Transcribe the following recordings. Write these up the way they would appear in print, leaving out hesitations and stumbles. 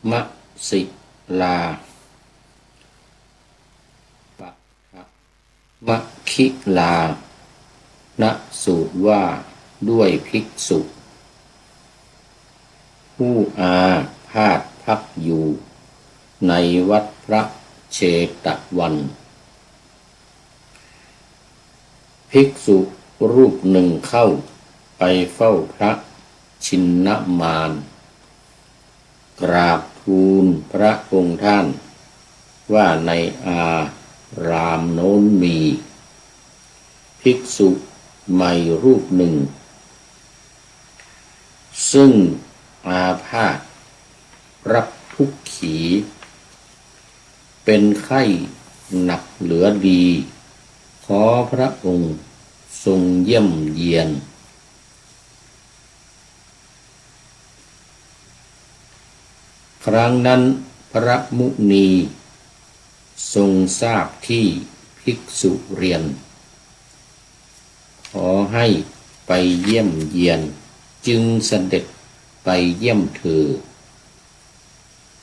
มะสิลาปะทะมะคิลาณสูตรว่าด้วยภิกษุผู้อาพาธพักอยู่ในวัดพระเชตวัน ภิกษุรูปหนึ่งเข้าไปเฝ้าพระชินนมาร กราบทูลพระองค์ท่านว่าในอารามโน้นมีภิกษุใหม่รูปหนึ่งซึ่งอาพาธรับทุกขีเป็นไข้หนักเหลือดีขอพระองค์ทรงเยี่ยมเยียนครั้งนั้นพระมุนีทรงทราบที่ภิกษุเรียนขอให้ไปเยี่ยมเยียนจึงเสด็จไปเยี่ยมเธอ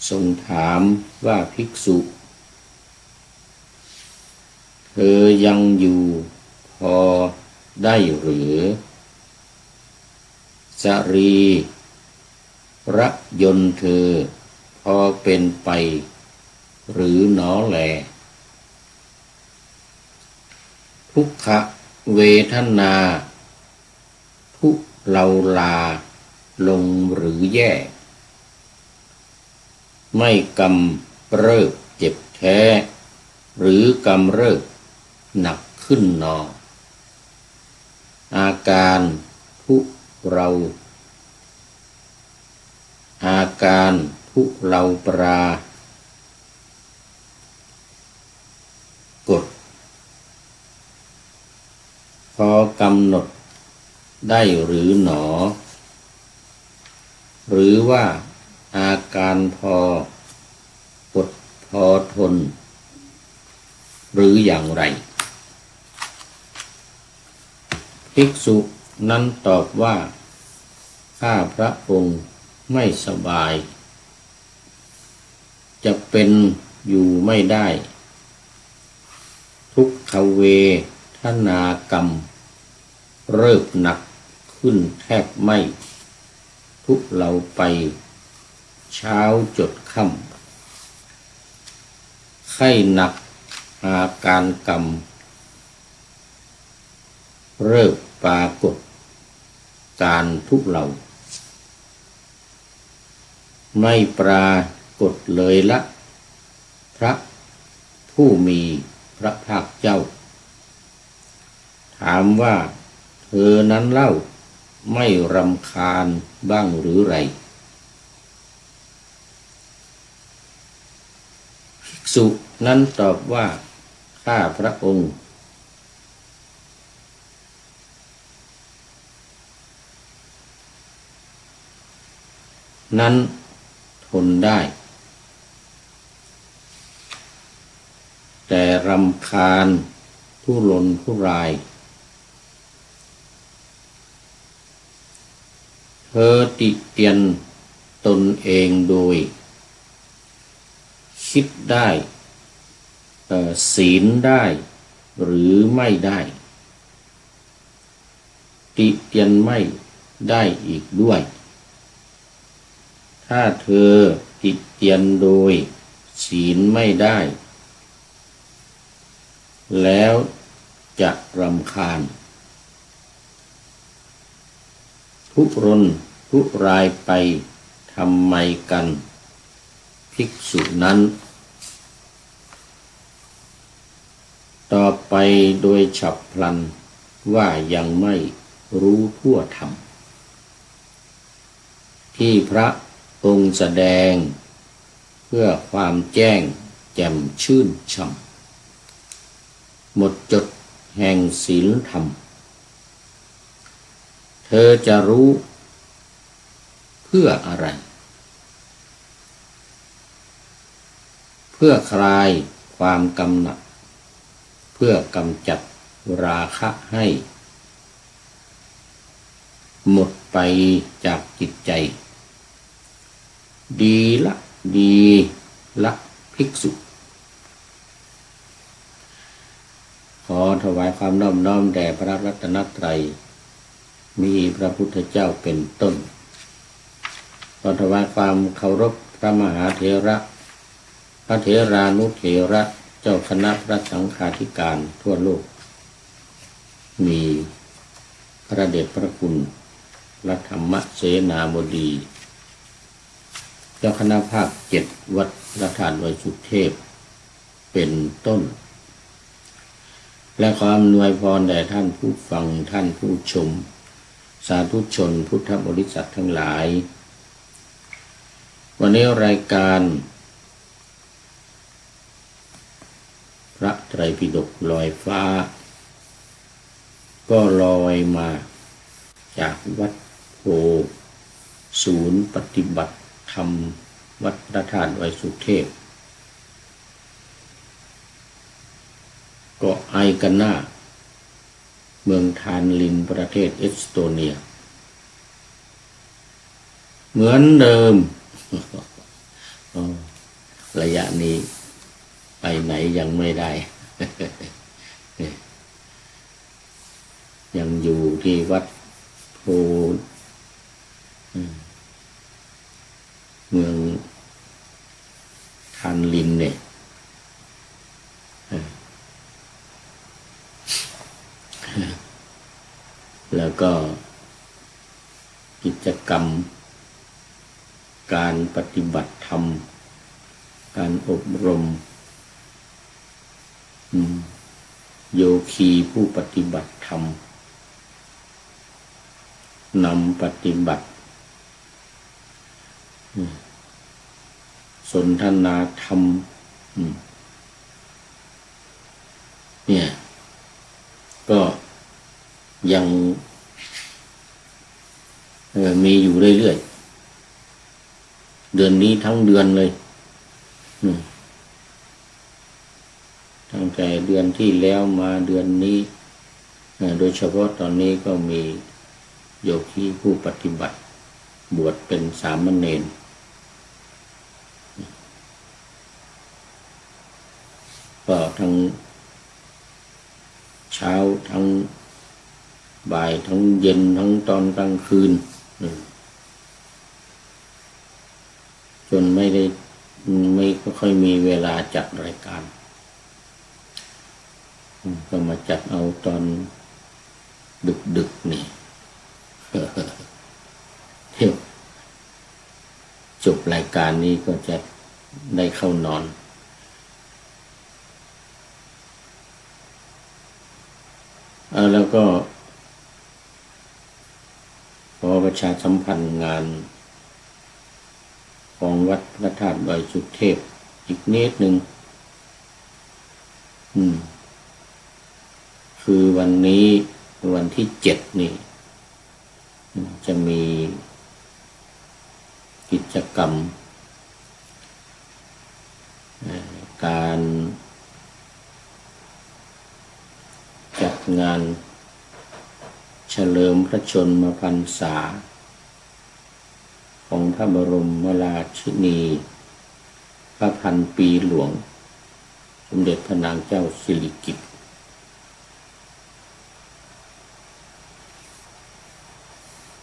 ทรงถามว่าภิกษุเธอยังอยู่พอได้หรือสรีระยนต์เธอพอเป็นไปหรือหนอแลทุกขเวทนาทุเลาลาลงหรือแย่ไม่กำเริบเจ็บแท้หรือกำเริบหนักขึ้นหนออาการทุเราอาการทุเลาปรากฏพอกำหนดได้หรือหนอหรือว่าอาการพอกดพอทนหรืออย่างไรภิกษุนั้นตอบว่าข้าพระองค์ไม่สบายจะเป็นอยู่ไม่ได้ทุกขเวทนากรรมเริ่มหนักขึ้นแทบไม่ทุเราไปเช้าจดค่ำไข้หนักอาการกรรมเริ่มปรากฏการทุเราไม่ปรากฏเลยละพระผู้มีพระภาคเจ้าถามว่าเธอนั้นเล่าไม่รำคาญบ้างหรือไรภิกษุนั้นตอบว่าข้าพระองค์นั้นทนได้แต่รำคาญทุรนทุรายเธอติเตียนตนเองโดยคิดได้ศีลได้หรือไม่ได้ติเตียนไม่ได้อีกด้วยถ้าเธอติเตียนโดยศีลไม่ได้แล้วจะรำคาญทุรนทุรายไปทำไมกันภิกษุนั้นต่อไปโดยฉับพลันว่ายังไม่รู้ทั่วธรรมที่พระองค์แสดงเพื่อความแจ้งแจ่มชื่นช่ำหมดจดแห่งศีลธรรมเธอจะรู้เพื่ออะไรเพื่อคลายความกำหนัดเพื่อกำจัดราคะให้หมดไปจากจิตใจดีละ ดีละภิกษุ ขอถวายความนอบน้อมแด่พระรัตนตรัยมีพระพุทธเจ้าเป็นต้นขอถวายความเคารพพระมหาเถระพระเถรานุเถระเจ้าคณะพระสังฆาธิการทั่วโลกมีพระเดชพระคุณพระธรรมเสนาบดีเจ้าคณะภาค7วัดพระธาตุดอยสุเทพเป็นต้นและขออำนวยพรแด่ท่านผู้ฟังท่านผู้ชมสาธุชนพุทธบริษัททั้งหลายวันนี้รายการพระไตรปิฎกลอยฟ้าก็ลอยมาจากวัดโพศูนย์ปฏิบัติธรรมวัดพระธาตุดอยสุเทพเกาะไอกาน่าเมืองทานลินประเทศเอสโตเนียเหมือนเดิม ระยะนี้ไปไหนยังไม่ได้ ยังอยู่ที่วัดโพเมืองทานลินเนี่ยแล้วก็กิจกรรมการปฏิบัติธรรมการอบรมโยคีผู้ปฏิบัติธรรมนำปฏิบัติสนทนาธรรมเนี่ยก็ยังมีอยู่เรื่อยๆเดือนนี้ทั้งเดือนเลยตั้งแต่เดือนที่แล้วมาเดือนนี้โดยเฉพาะตอนนี้ก็มีโยคีผู้ปฏิบัติบวชเป็นสามเณรก็ทั้งเช้าทั้งบ่ายทั้งเย็นทั้งตอนกลางคืนจนไม่ค่อยมีเวลาจัดรายการก็มาจัดเอาตอนดึกนี่เที่ยวจบรายการนี้ก็จะได้เข้านอนแล้วก็ขอประชาสัมพันธ์งานของวัดพระธาตุดอยสุเทพอีกนิดหนึ่งคือวันนี้วันที่7นี่จะมีกิจกรรมการจัดงานเฉลิมพระชนมพรรษาของพระบรมราชินีพระพันปีหลวงสมเด็จพระนางเจ้าสิริกิติ์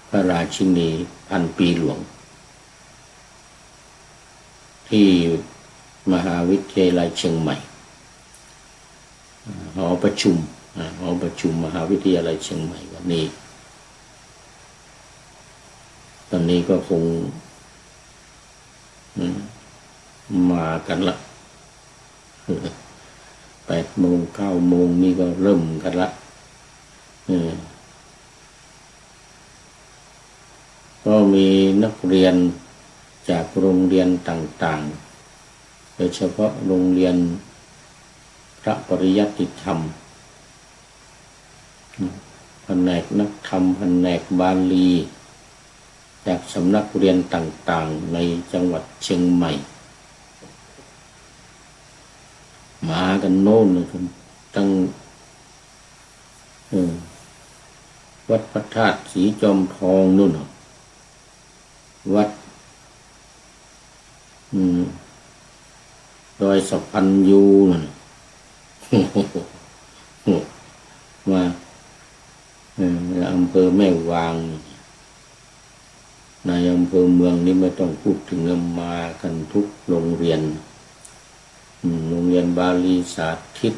พระราชินีพันปีหลวงที่มหาวิทยาลัยเชียงใหม่หอประชุมมหาวิทยาลัยเชียงใหม่วันนี้ตอนนี้ก็คงมากันละ8 โมง 9 โมงนี่ก็เริ่มกันละก็มีนักเรียนจากโรงเรียนต่างๆโดยเฉพาะโรงเรียนพระปริยัติธรรมแผนกนักธรรมแผนกบาลีจากสำนักเรียนต่างๆในจังหวัดเชียงใหม่มากันโน่นเลยคุณตั้งวัดพระธาตุสีจอมทองนู่นวัด ดอยสะพันยูนั่นมาอำเภอแม่วางในอำเภอเมืองนี้ไม่ต้องพูดถึงมากันทุกโรงเรียนโรงเรียนบาลีสาธิต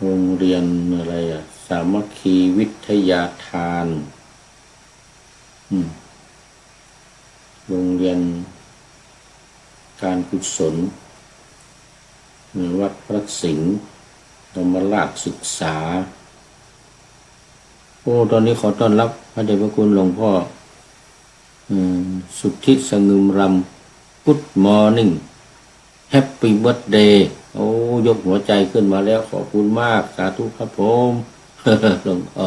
โรงเรียนอะไรสามัคคีวิทยาทานโรงเรียนการกุศลวัดพระสิงห์ธรรมราชศึกษาตอนนี้ขอต้อนรับพระเดชพระคุณหลวงพ่อสุทธิสงึมรำ Good morning Happy birthday ยกหัวใจขึ้นมาแล้วขอบคุณมากสาธุครับผมหลวงพ่อ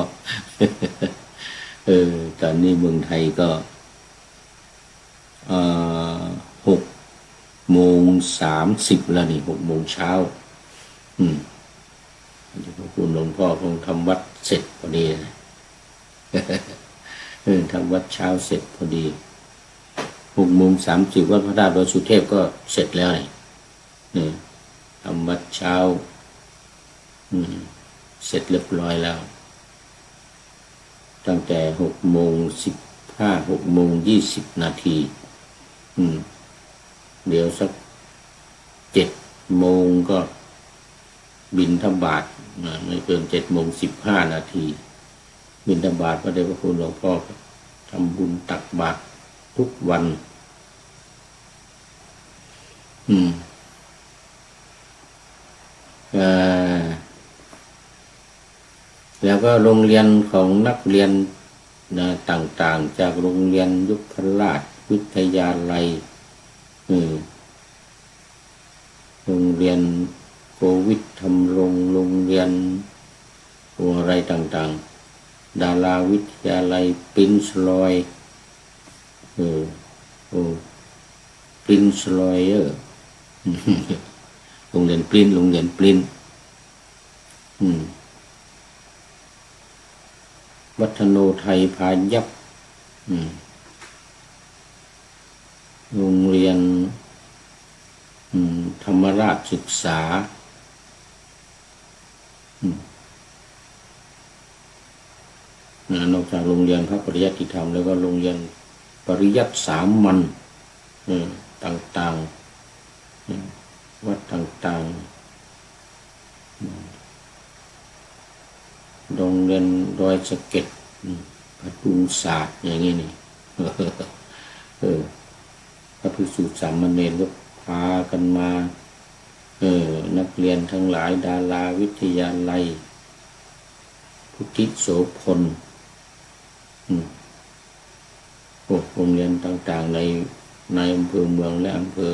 ตอนนี้เมืองไทยก็6:30แล้วนี่6:00 เช้าขอบคุณหลวงพ่อคงทำวัดเสร็จพอดีทำวัดเช้าเสร็จพอดี6:30วัดพระธาตุดอยสุเทพก็เสร็จแล้วนี่ทำวัดเช้าเสร็จเรียบร้อยแล้วตั้งแต่6:15 6:20 นาทีเดี๋ยวสัก7:00ก็บิณฑบาตไม่เกิน7:15 นาทีบิณฑบาตพระเดชพระคุณหลวงพ่อทำบุญตักบาตรทุกวันแล้วก็โรงเรียนของนักเรียนต่างๆจากโรงเรียนยุพราชวิทยาลัยโรงเรียนโควิดธรรมรงค์โรงเรียนอะไรต่างๆดาราวิทยาลัยปรินซ์รอยปรินซ์รอยโรงเรียนปรินซ์วัฒโนไทยพายัพโรงเรียนธรรมราชศึกษานอกจากโรงเรียนพระปริยัติธรรมแล้วก็โรงเรียนปริยัติสามัญต่างๆวัดต่างๆโรงเรียนดอยสะเก็ดพระตุงศาสตร์อย่างนี้นี่พระภิกษุสามเณรก็พากันมานักเรียนทั้งหลายดาราวิทยาลัยพุทธิโสพลโรงเรียนต่างๆในอำเภอเมืองและอำเภอ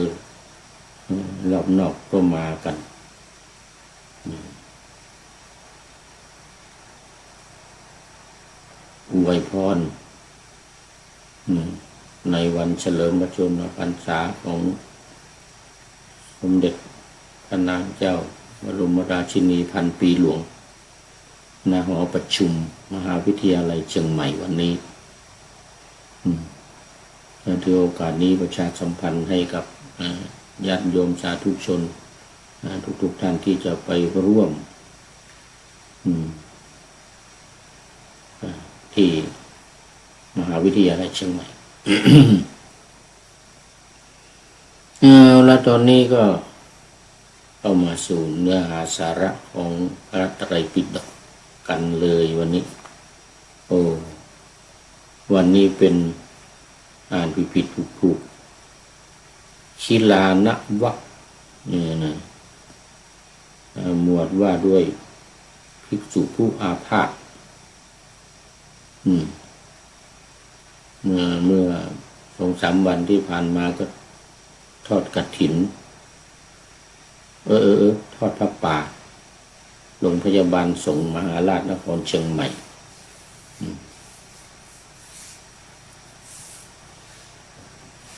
รอบนอกก็มากันอวยพรในวันเฉลิมพระชนมพรรษาของสมเด็จพระนางเจ้าบรมราชินีพันปีหลวงณหอประชุมมหาวิทยาลัยเชียงใหม่วันนี้ถือโอกาสนี้ประชาสัมพันธ์ให้กับญาติโยมสาธุชนทุกท่านที่จะไปร่วมที่มหาวิทยาลัยเชียงใหม่ แล้วตอนนี้ก็เข้ามาสู่เนื้อหาสาระของพระไตรปิฎกกันเลยวันนี้วันนี้เป็นอ่านผิดถูกชิลานวะหมวดว่าด้วยภิกษุผู้อาพาธเมื่อ2-3 วันที่ผ่านมาก็ทอดกฐินทอดพระป่าโรงพยาบาลสงฆ์มหาราชนครเชียงใหม่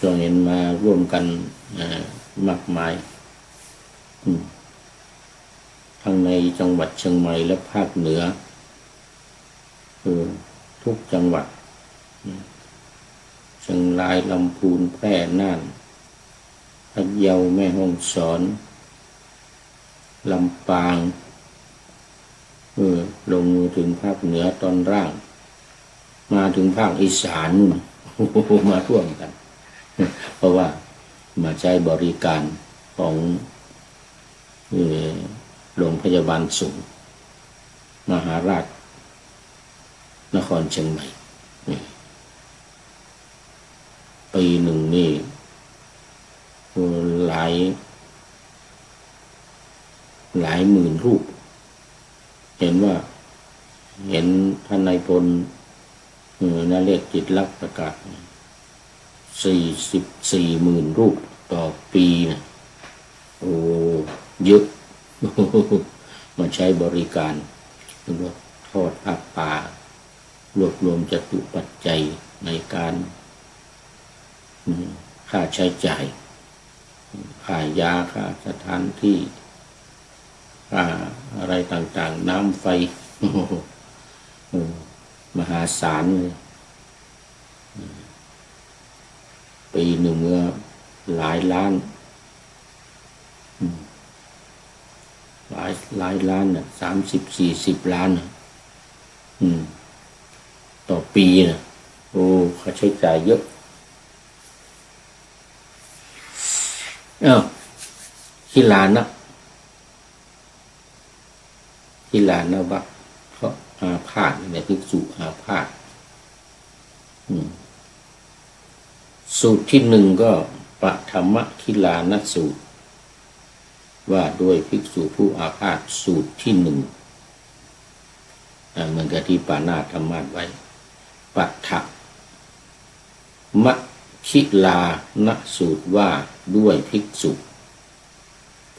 ก็เห็นมาร่วมกันมากมายทั้งในจังหวัดเชียงใหม่และภาคเหนือทุกจังหวัด เชียงรายลำพูนแพร่น่านพะเยาแม่ฮ่องสอนลำปางลงมือถึงภาคเหนือตอนล่างมาถึงภาคอีสานนู่นมาท่วมกันเพราะว่ามาใช้บริการของโรงพยาบาลสูงมหาราชนครเชียงใหม่ปีหนึ่งนี่หลายหมื่นรูปเห็นท่านนายพลนเรศจิตลักษณ์ประกาศ44,000 รูปต่อปีนะโอ้เยอะ มาใช้บริการเรียกว่าทอดผ้าป่ารวบรวมจตุปัจจัยในการค่าใช้จ่ายค่ายาค่าสถานที่ค่าอะไรต่างๆน้ำไฟมหาศาลเลยปีหนึ่งหลายล้านหลายล้านน่ะ30-40 ล้านน่ะต่อปีน่ะโอ้ค่าใช้จ่ายเยอะที่ลานนะบักเพราะอาพาธเนี่ยภิกษุอาพาธสูตรที่1ก็ปฐมคิลานสูตรว่าด้วยภิกษุผู้อาพาธสูตรที่1เหมือนกับที่ปานาธรรมาสไว้ปัฏฐมคิลานสูตรว่าด้วยภิกษุ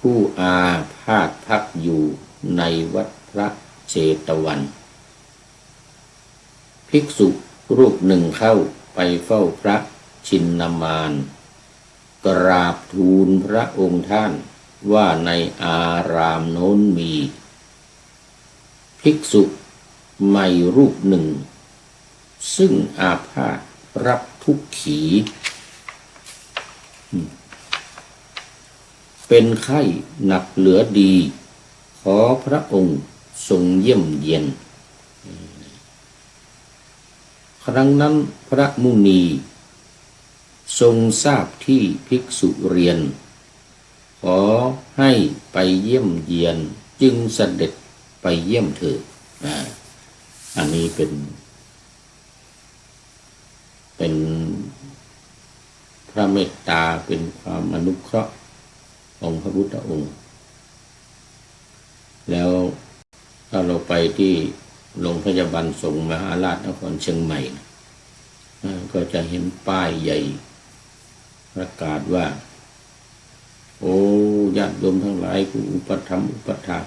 ผู้อาพาธพักอยู่ในวัดพระเชตวันภิกษุรูปหนึ่งเข้าไปเฝ้าพระชินนมานกราบทูลพระองค์ท่านว่าในอารามโน้นมีภิกษุใหม่รูปหนึ่งซึ่งอาพาธรับทุกขีเป็นไข้หนักเหลือดีขอพระองค์ทรงเยี่ยมเยียนครั้งนั้นพระมุนีทรงทราบที่ภิกษุเรียนขอให้ไปเยี่ยมเยียนจึงเสด็จไปเยี่ยมเถิดอันนี้เป็นพระเมตตาเป็นความอนุเคราะห์ของพระพุทธองค์แล้วถ้าเราไปที่โรงพยาบาลสงฆ์มหาราชนครเชียงใหม่ก็จะเห็นป้ายใหญ่ประกาศว่าโอ้ญาติโยมทั้งหลายผู้อุปถัมภ์อุปถาก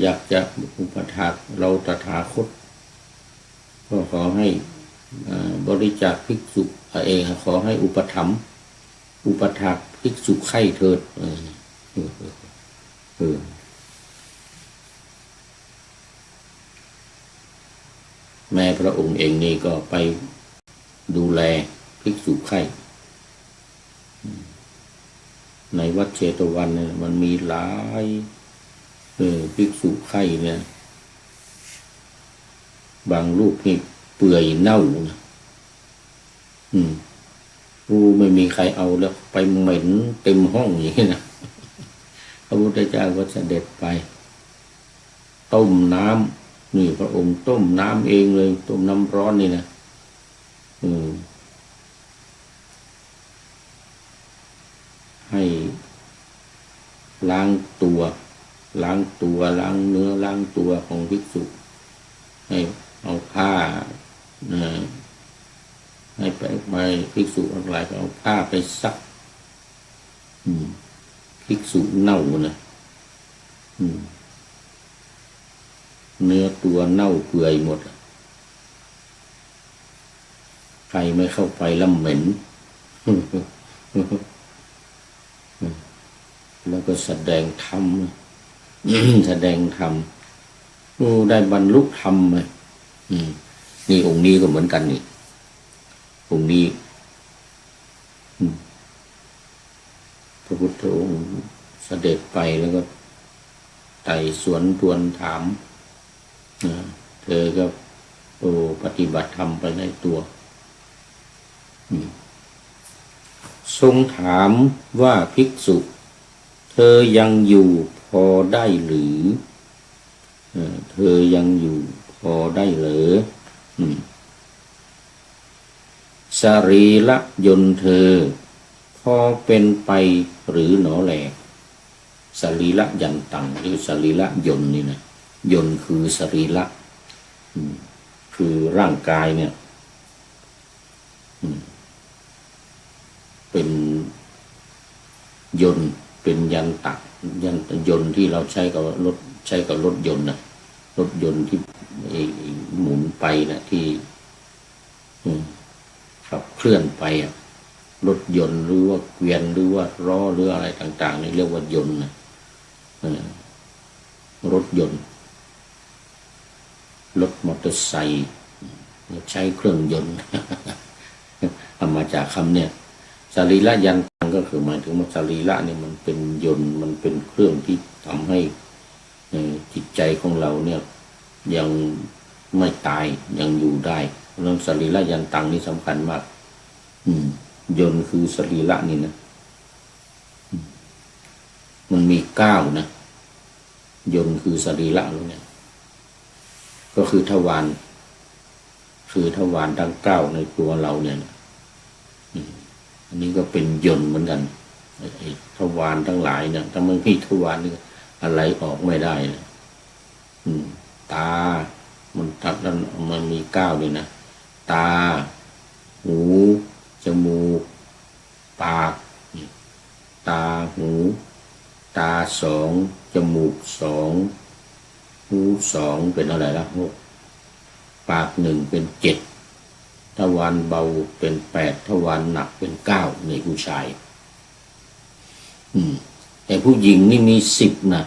อยากจะอุปถากเราตถาคตก็ขอให้บริจาคภิกษุเองขอให้อุปถัมภ์อุปถากภิกษุไข้เถิดแม่พระองค์เองนี่ก็ไปดูแลภิกษุไข้ในวัดเชตวันเนี่ยมันมีหลายภิกษุไข้เนี่ยบางรูปนี่เปื่อยเน่านะไม่มีใครเอาแล้วไปเหม็นเต็มห้องอย่างนี้นะพระพุทธเจ้าก็เสด็จไปต้มน้ำนี่พระองค์ต้มน้ำเองเลยต้มน้ำร้อนนี่นะให้ล้างตัวล้างเนื้อล้างตัวของภิกษุให้เอาผ้าให้ไปภิกษุทั้งหลายก็เอาผ้าไปซักภิกษุเน่านะเนื้อตัวเน่าเปื่อยหมดใครไม่เข้าไปแล้วเหม็นแล้วก็แสดงธรรมได้บรรลุธรรมเลยนี่องค์นี้ก็เหมือนกันนี่องค์นี้ พระพุทธองค์เสด็จไปแล้วก็ไต่สวนทวนถามเธอก็ปฏิบัติธรรมไปในตัวทรงถามว่าภิกษุเธอยังอยู่พอได้หรือเธอยังอยู่พอได้เหรอสรีระยนต์เธอพอเป็นไปหรือหนอแลสรีระยันตังหรือสรีระยนต์นี่นะยนต์คือสรีระคือร่างกายเนี่ยเป็นยนต์เป็นยันตะยนต์ที่เราใช้กับรถยนต์นะรถยนต์ที่หมุนไปนะที่ขับเคลื่อนไปรถยนต์หรือว่าเกวียนหรือว่าล้อหรืออะไรต่างๆนี่เรียกว่ายนต์นะรถยนต์รถมอเตอร์ไซค์ใช้เครื่องยนต์เอามาจากคำเนี่ยสรีระยันตังก็คือหมายถึงว่าสรีระเนี่ยมันเป็นยนต์มันเป็นเครื่องที่ทำให้จิตใจของเราเนี่ยยังไม่ตายยังอยู่ได้เรื่องสรีระยันตังนี่สำคัญมากยนต์คือสรีระนี่นะมันมี9นะยนต์คือสรีระเนี่ยก็คือทวารทั้ง9ในตัวเราเนี่ยอันนี้ก็เป็นยนต์เหมือนกันทวารทั้งหลายเนี่ยถ้ามันมีทวารนี่อะไรออกไม่ได้นะตามันทัดแล้วมันมี9เลยนะตาหูจมูกปากตาหูตา2จมูก2หู2เป็นอะไรล่ะปาก1เป็น7ทวารเบาเป็น8ทวารหนักเป็น9ในผู้ชายแต่ผู้หญิงนี่มี10นะ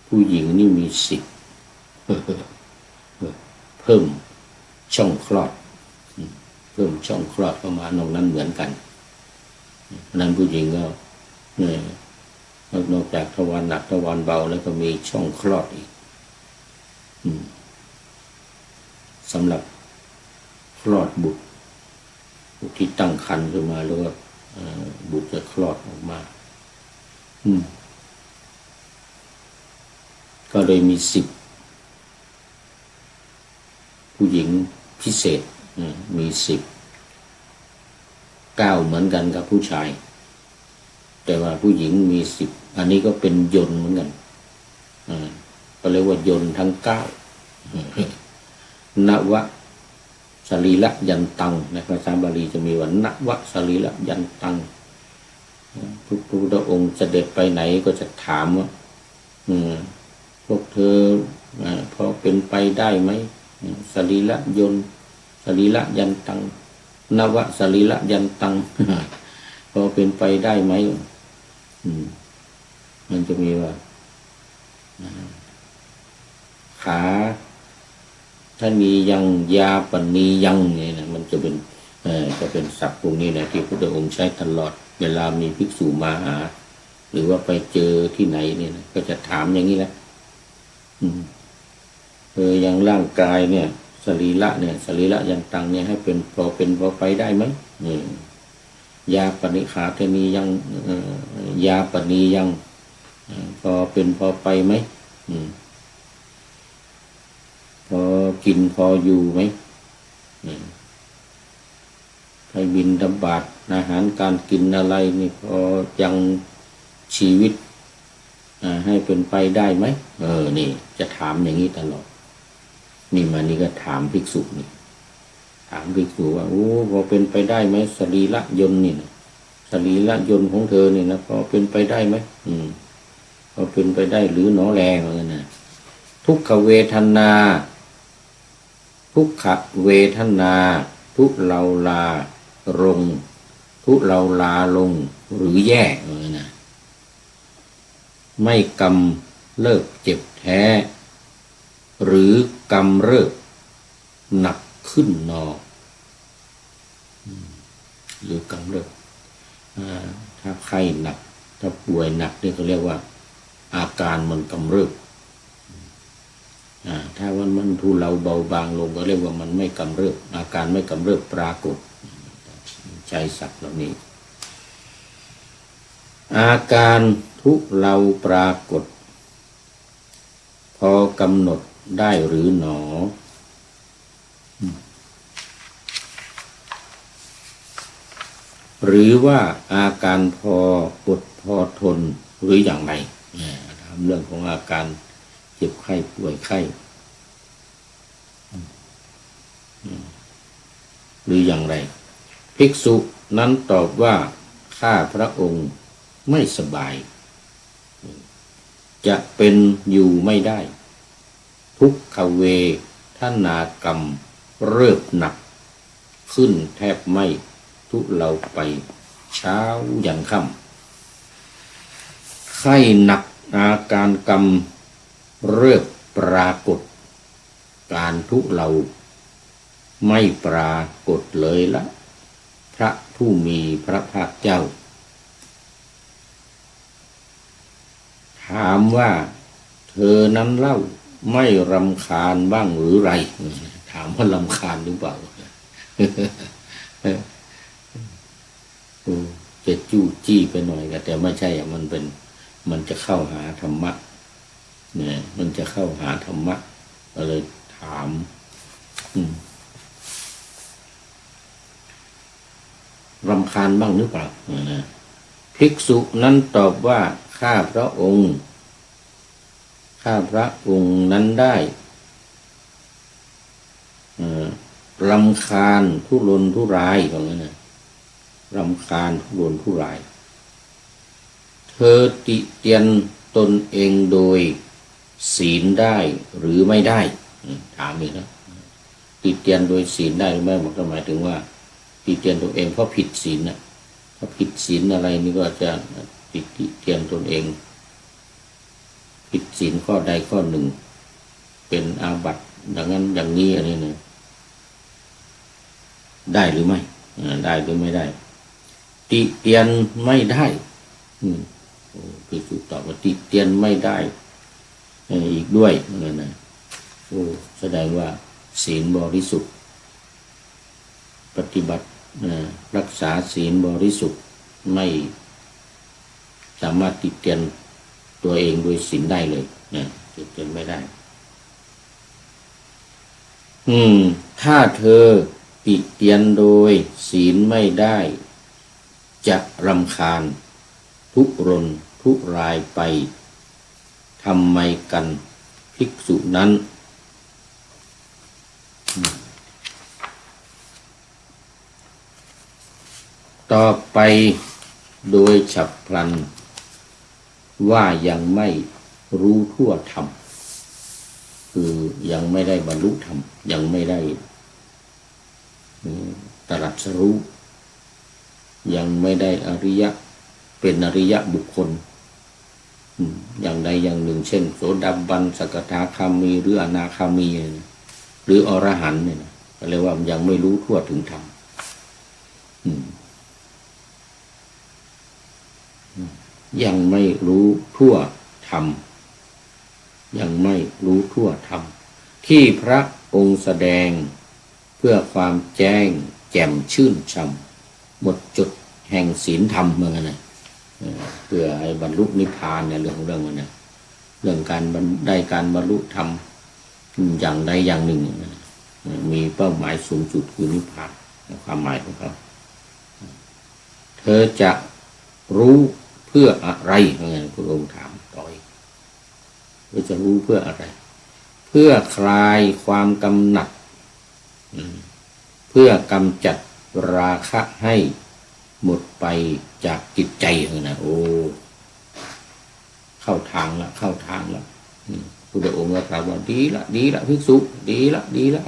ผู้หญิงนี่มี10เพิ่มช่องคลอดเพิ่มช่องคลอดเข้ามานอกนั้นเหมือนกันนั้นผู้หญิงก็นอกจากทวารหนักทวารเบาแล้วก็มีช่องคลอดอีกสำหรับคลอดบุตรที่ตั้งครรภ์ขึ้นมาแล้วก็บุตรจะคลอดออกมาก็เลยมี10ผู้หญิงพิเศษมี9เหมือนกันกับผู้ชายแต่ว่าผู้หญิงมี10อันนี้ก็เป็นยนต์เหมือนกันก็เรียกว่ายนต์ทั้ง9นวะสรีระยันตังในภาษาบาลีจะมีว่านวะสรีระยันตังพระพุทธองค์เสด็จไปไหนก็จะถามว่าพวกเธอพอเป็นไปได้ไหมสรีระยนต์สรีระยันตังนวะสรีระยันตังพอเป็นไปได้ไหมมันจะมีว่าขาถ้ามียังยาปณียังเนี่ยนะมันจะเป็นศัพท์พวกนี้นะที่พระพุทธองค์ใช้ตลอดเวลามีภิกษุมาหาหรือว่าไปเจอที่ไหนเนี่ยนะก็จะถามอย่างนี้แหละอย่างร่างกายเนี่ยสรีระเนี่ยสรีระยันตังเนี่ยให้เป็นพอไปได้ไหมยาปณิขาเทนียังยาปณียังพอไปไหมพอกินพออยู่ไหมให้บิณฑบาตอาหารการกินอะไรนี่พอยังชีวิตให้เป็นไปได้ไหมนี่จะถามอย่างนี้ตลอดนี่ก็ถามภิกษุนี่ถามภิกษุว่าพอเป็นไปได้ไหมสรีระยนต์นี่นะสรีระยนต์ของเธอนี่นะพอเป็นไปได้ไหมพอเป็นไปได้หรือหนอแลเหมือนกันนะทุกขเวทนาทุกขเวทนาทุเลาลาลงทุเลาลาลงหรือแย่เหมือนกันนะไม่กำเลิกเจ็บแท้หรือกำเริบหนักขึ้นหนอหรือกำเริบ ถ้าไข้หนักถ้าป่วยหนักนี่เขาเรียกว่าอาการมันกำเริบถ้ามันทุเลาเบาบางลงก็เรียกว่ามันไม่กำเริบอาการไม่กำเริบปรากฏใช้ศัพท์เหล่านี้อาการทุเลาปรากฏพอกำหนดได้หรือหนอหรือว่าอาการพออดพอทนหรืออย่างไรถามเรื่องของอาการเจ็บไข้ป่วยไข้หรืออย่างไรภิกษุนั้นตอบว่าข้าพระองค์ไม่สบายจะเป็นอยู่ไม่ได้ทุกขเวทนากรรมเริ่มหนักขึ้นแทบไม่ทุเลาไปเช้ายันค่ำไข้หนักอาการกรรมเริ่มปรากฏการทุเลาไม่ปรากฏเลยละพระผู้มีพระภาคเจ้าถามว่าเธอนั้นเล่าไม่รำคาญบ้างหรือไรถามว่ารำคาญหรือเปล่าจะจู้จี้ไปหน่อยก็แต่ไม่ใช่มันจะเข้าหาธรรมะเนี่ยมันจะเข้าหาธรรมะก็เลยถามรำคาญบ้างหรือเปล่าภิกษุนั้นตอบว่าข้าพระองค์นั้นได้รำคาญทุรนทุรายของนั้นนะรำคาญทุรนทุรายเธอติเตียนตนเองโดยศีลได้หรือไม่ได้ถามอีกนะติเตียนโดยศีลได้หรือไม่หมายถึงว่าติเตียนตัวเองเพราะผิดศีลนะถ้าผิดศีลอะไรนี่ก็จะติเตียนตนเองผิดศีลข้อใดข้อหนึ่งเป็นอาบัติอย่างนั้นอย่างนี้อะไรเนี่ยได้หรือไม่ได้หรือไม่ได้ติเตียนไม่ได้ภิกษุตอบว่าติเตียนไม่ได้อีกด้วยนะแสดงว่าศีลบริสุทธิ์ปฏิบัติรักษาศีลบริสุทธิ์ไม่สามารถติเตียนตัวเองโดยศีลได้เลยติเตียนไม่ได้ถ้าเธอติเตียนโดยศีลไม่ได้จะรำคาญทุรนทุรายไปทำไมกันภิกษุนั้นต่อไปโดยฉับพลันว่ายังไม่รู้ทั่วธรรมคือยังไม่ได้บรรลุธรรมยังไม่ได้ตรัสรู้ยังไม่ได้อริยะเป็นอริยะบุคคลอย่างใดอย่างหนึ่งเช่นโสดาบันสกทาคามีหรืออนาคามีหรืออรหันต์เนี่ยก็เรียกว่ายังไม่รู้ทั่วถึงธรรมยังไม่รู้ทั่วธรรมยังไม่รู้ทั่วธรรมที่พระองค์แสดงเพื่อความแจ้งแจ่มชื่นช่ำหมดจดแห่งศีลธรรมเหมือนกันนะเพื่อให้บรรลุนิพพานเนี่ยเรื่องมันนะเรื่องการได้การบรรลุธรรมอย่างใดอย่างหนึ่งมีเป้าหมายสูงสุดคือนิพพานความหมายของเขาเธอจะรู้เพื่ออะไรพระองค์ถามต่ออีกเธอจะรู้เพื่ออะไรเพื่อคลายความกำหนัดเพื่อกำจัดราคะให้หมดไปจากจิตใจนะโอ้เข้าทางละพุทธองค์ก็กล่าวว่าดีละภิกษุดีละ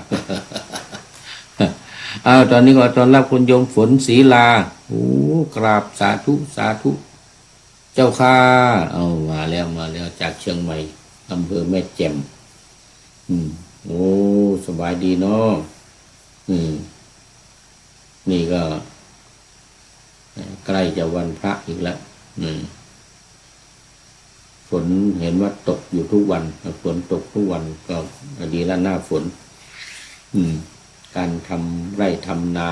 ตอนนี้ก็ตอนรับคุณโยมฝนศรีลาโอ้กราบสาธุเจ้าค่ะมาแล้วจากเชียงใหม่อำเภอแม่แจ่มโอ้สบายดีเนาะนี่ก็ ใกล้จะวันพระอีกแล้วฝนเห็นว่าตกอยู่ทุกวันฝนตกทุกวันก็ดีแล้วหน้าฝนการทำไร่ทำนา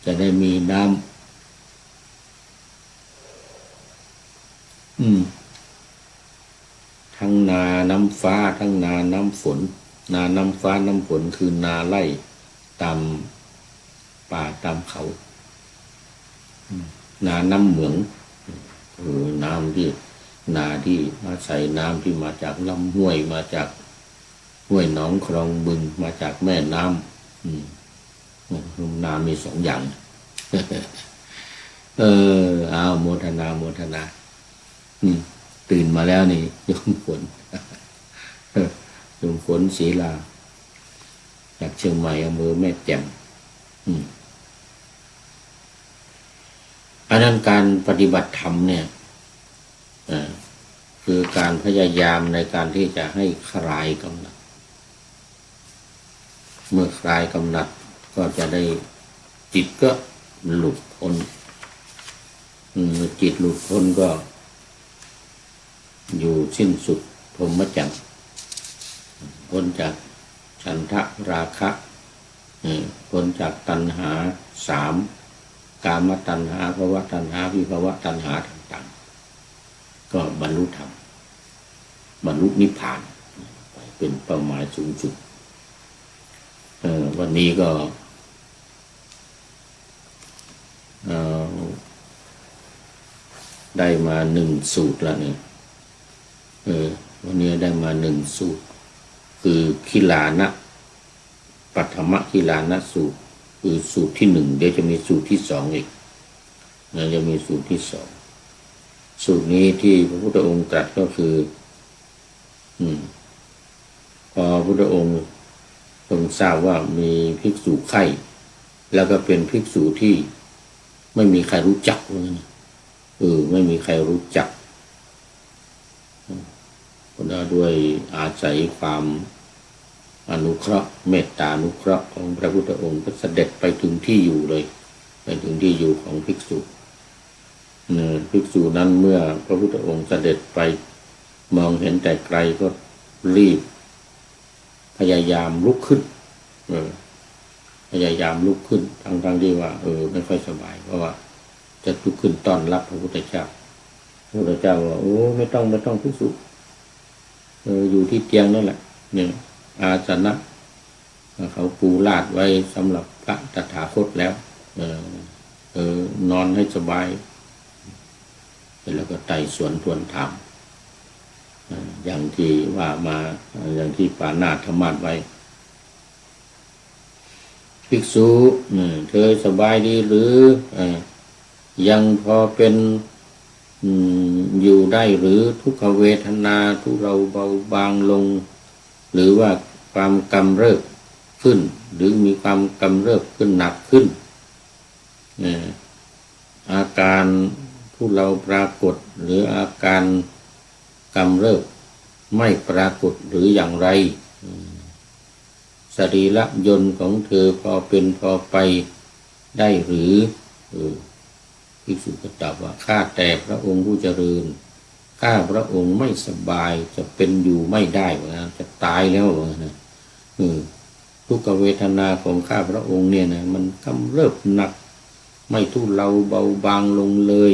จะได้มีน้ำทั้งนาน้ำฟ้าทั้งนาน้ำฝนนาน้ำฟ้าน้ำฝนคือนาไร่ตามป่าตามเขานาน้ำเหมืองน้ำที่นาที่อาศัยน้ำที่มาจากลำห้วยมาจากห้วยหนองคลองบึงมาจากแม่น้ำนามีสองอย่างเอาโมทนาโมทนาตื่นมาแล้วนี่โยมฝนโยมฝนศรีลาจากเชียงใหม่อำเภอแม่แจ่มอันนั้นการปฏิบัติธรรมเนี่ยคือการพยายามในการที่จะให้คลายกำหนัดเมื่อคลายกำหนัดก็จะได้จิตก็หลุดพ้นจิตหลุดพ้นก็อยู่สิ้นสุดพรหมจรรย์พ้นจากฉันทะราคะพ้นจากตัณหาสามกามตัณหาภวตัณหาวิภวตัณหาต่างๆก็บรรลุธรรมบรรลุนิพพานเป็นเป้าหมายสูงสุดวันนี้ก็ได้มา1 สูตรแล้วเนี่ยวันนี้ได้มา1 สูตรคือคิลานะปัฐมคิลานะสูตรคือสูตรที่1เดี๋ยวจะมีสูตรที่2อีกจะมีสูตรที่2สูตรนี้ที่พระพุทธองค์ตรัสก็คือพอพระพุทธองค์ทรงทราบว่ามีภิกษุไข้แล้วก็เป็นภิกษุที่ไม่มีใครรู้จักเลยไม่มีใครรู้จักเพราะด้วยอาศัยความอนุเคราะห์เมตตานุเคราะห์ของพระพุทธองค์ก็เสด็จไปถึงที่อยู่เลยไปถึงที่อยู่ของภิกษุภิกษุนั้นเมื่อพระพุทธองค์เสด็จไปมองเห็นแต่ไกลก็รีบพยายามลุกขึ้นพยายามลุกขึ้นทั้งที่ว่าไม่ค่อยสบายเพราะว่าจะลุกขึ้นต้อนรับพระพุทธเจ้าพระพุทธเจ้าว่าไม่ต้องภิกษุอยู่ที่เตียงนั่นแหละเนี่ยอาสนะเขาปูลาดไว้สำหรับพระตถาคตแล้วนอนให้สบายแล้วก็ไต่สวนทวนถามอย่างที่ว่ามาอย่างที่ปานาธรรมาสไว้ภิกษุเธอสบายดีหรือยังพอเป็นอยู่ได้หรือทุกขเวทนาทุเราเบาบางลงหรือว่าความกำเริบขึ้นหรือมีความกำเริบขึ้นหนักขึ้นอาการทุเราปรากฏหรืออาการกำเริบไม่ปรากฏหรืออย่างไรสรีระยนต์ของเธอพอเป็นพอไปได้หรือภิกษุก็ตอบว่าข้าแต่พระองค์ผู้เจริญข้าพระองค์ไม่สบายจะเป็นอยู่ไม่ได้นะจะตายแล้วนะทุกขเวทนาของข้าพระองค์เนี่ยนะมันกำเริบหนักไม่ทุเลาเบาบางลงเลย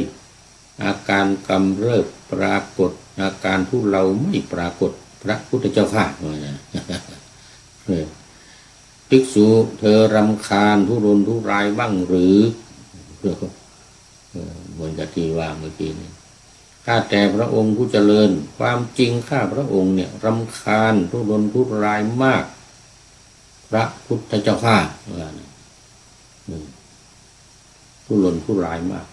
อาการกำเริบปรากฏอาการทุเลาไม่ปรากฏพระพุทธเจ้าข้านะภิกษุเธอรำคาญทุรนทุรายบ้างหรือเหมือนกับที่ว่าเมื่อกี้นี้ข้าแต่พระองค์ผู้เจริญความจริงข้าพระองค์เนี่ยรำคาญทุรนทุรายมากพระพุทธเจ้าข้าทุรนทุรายมาก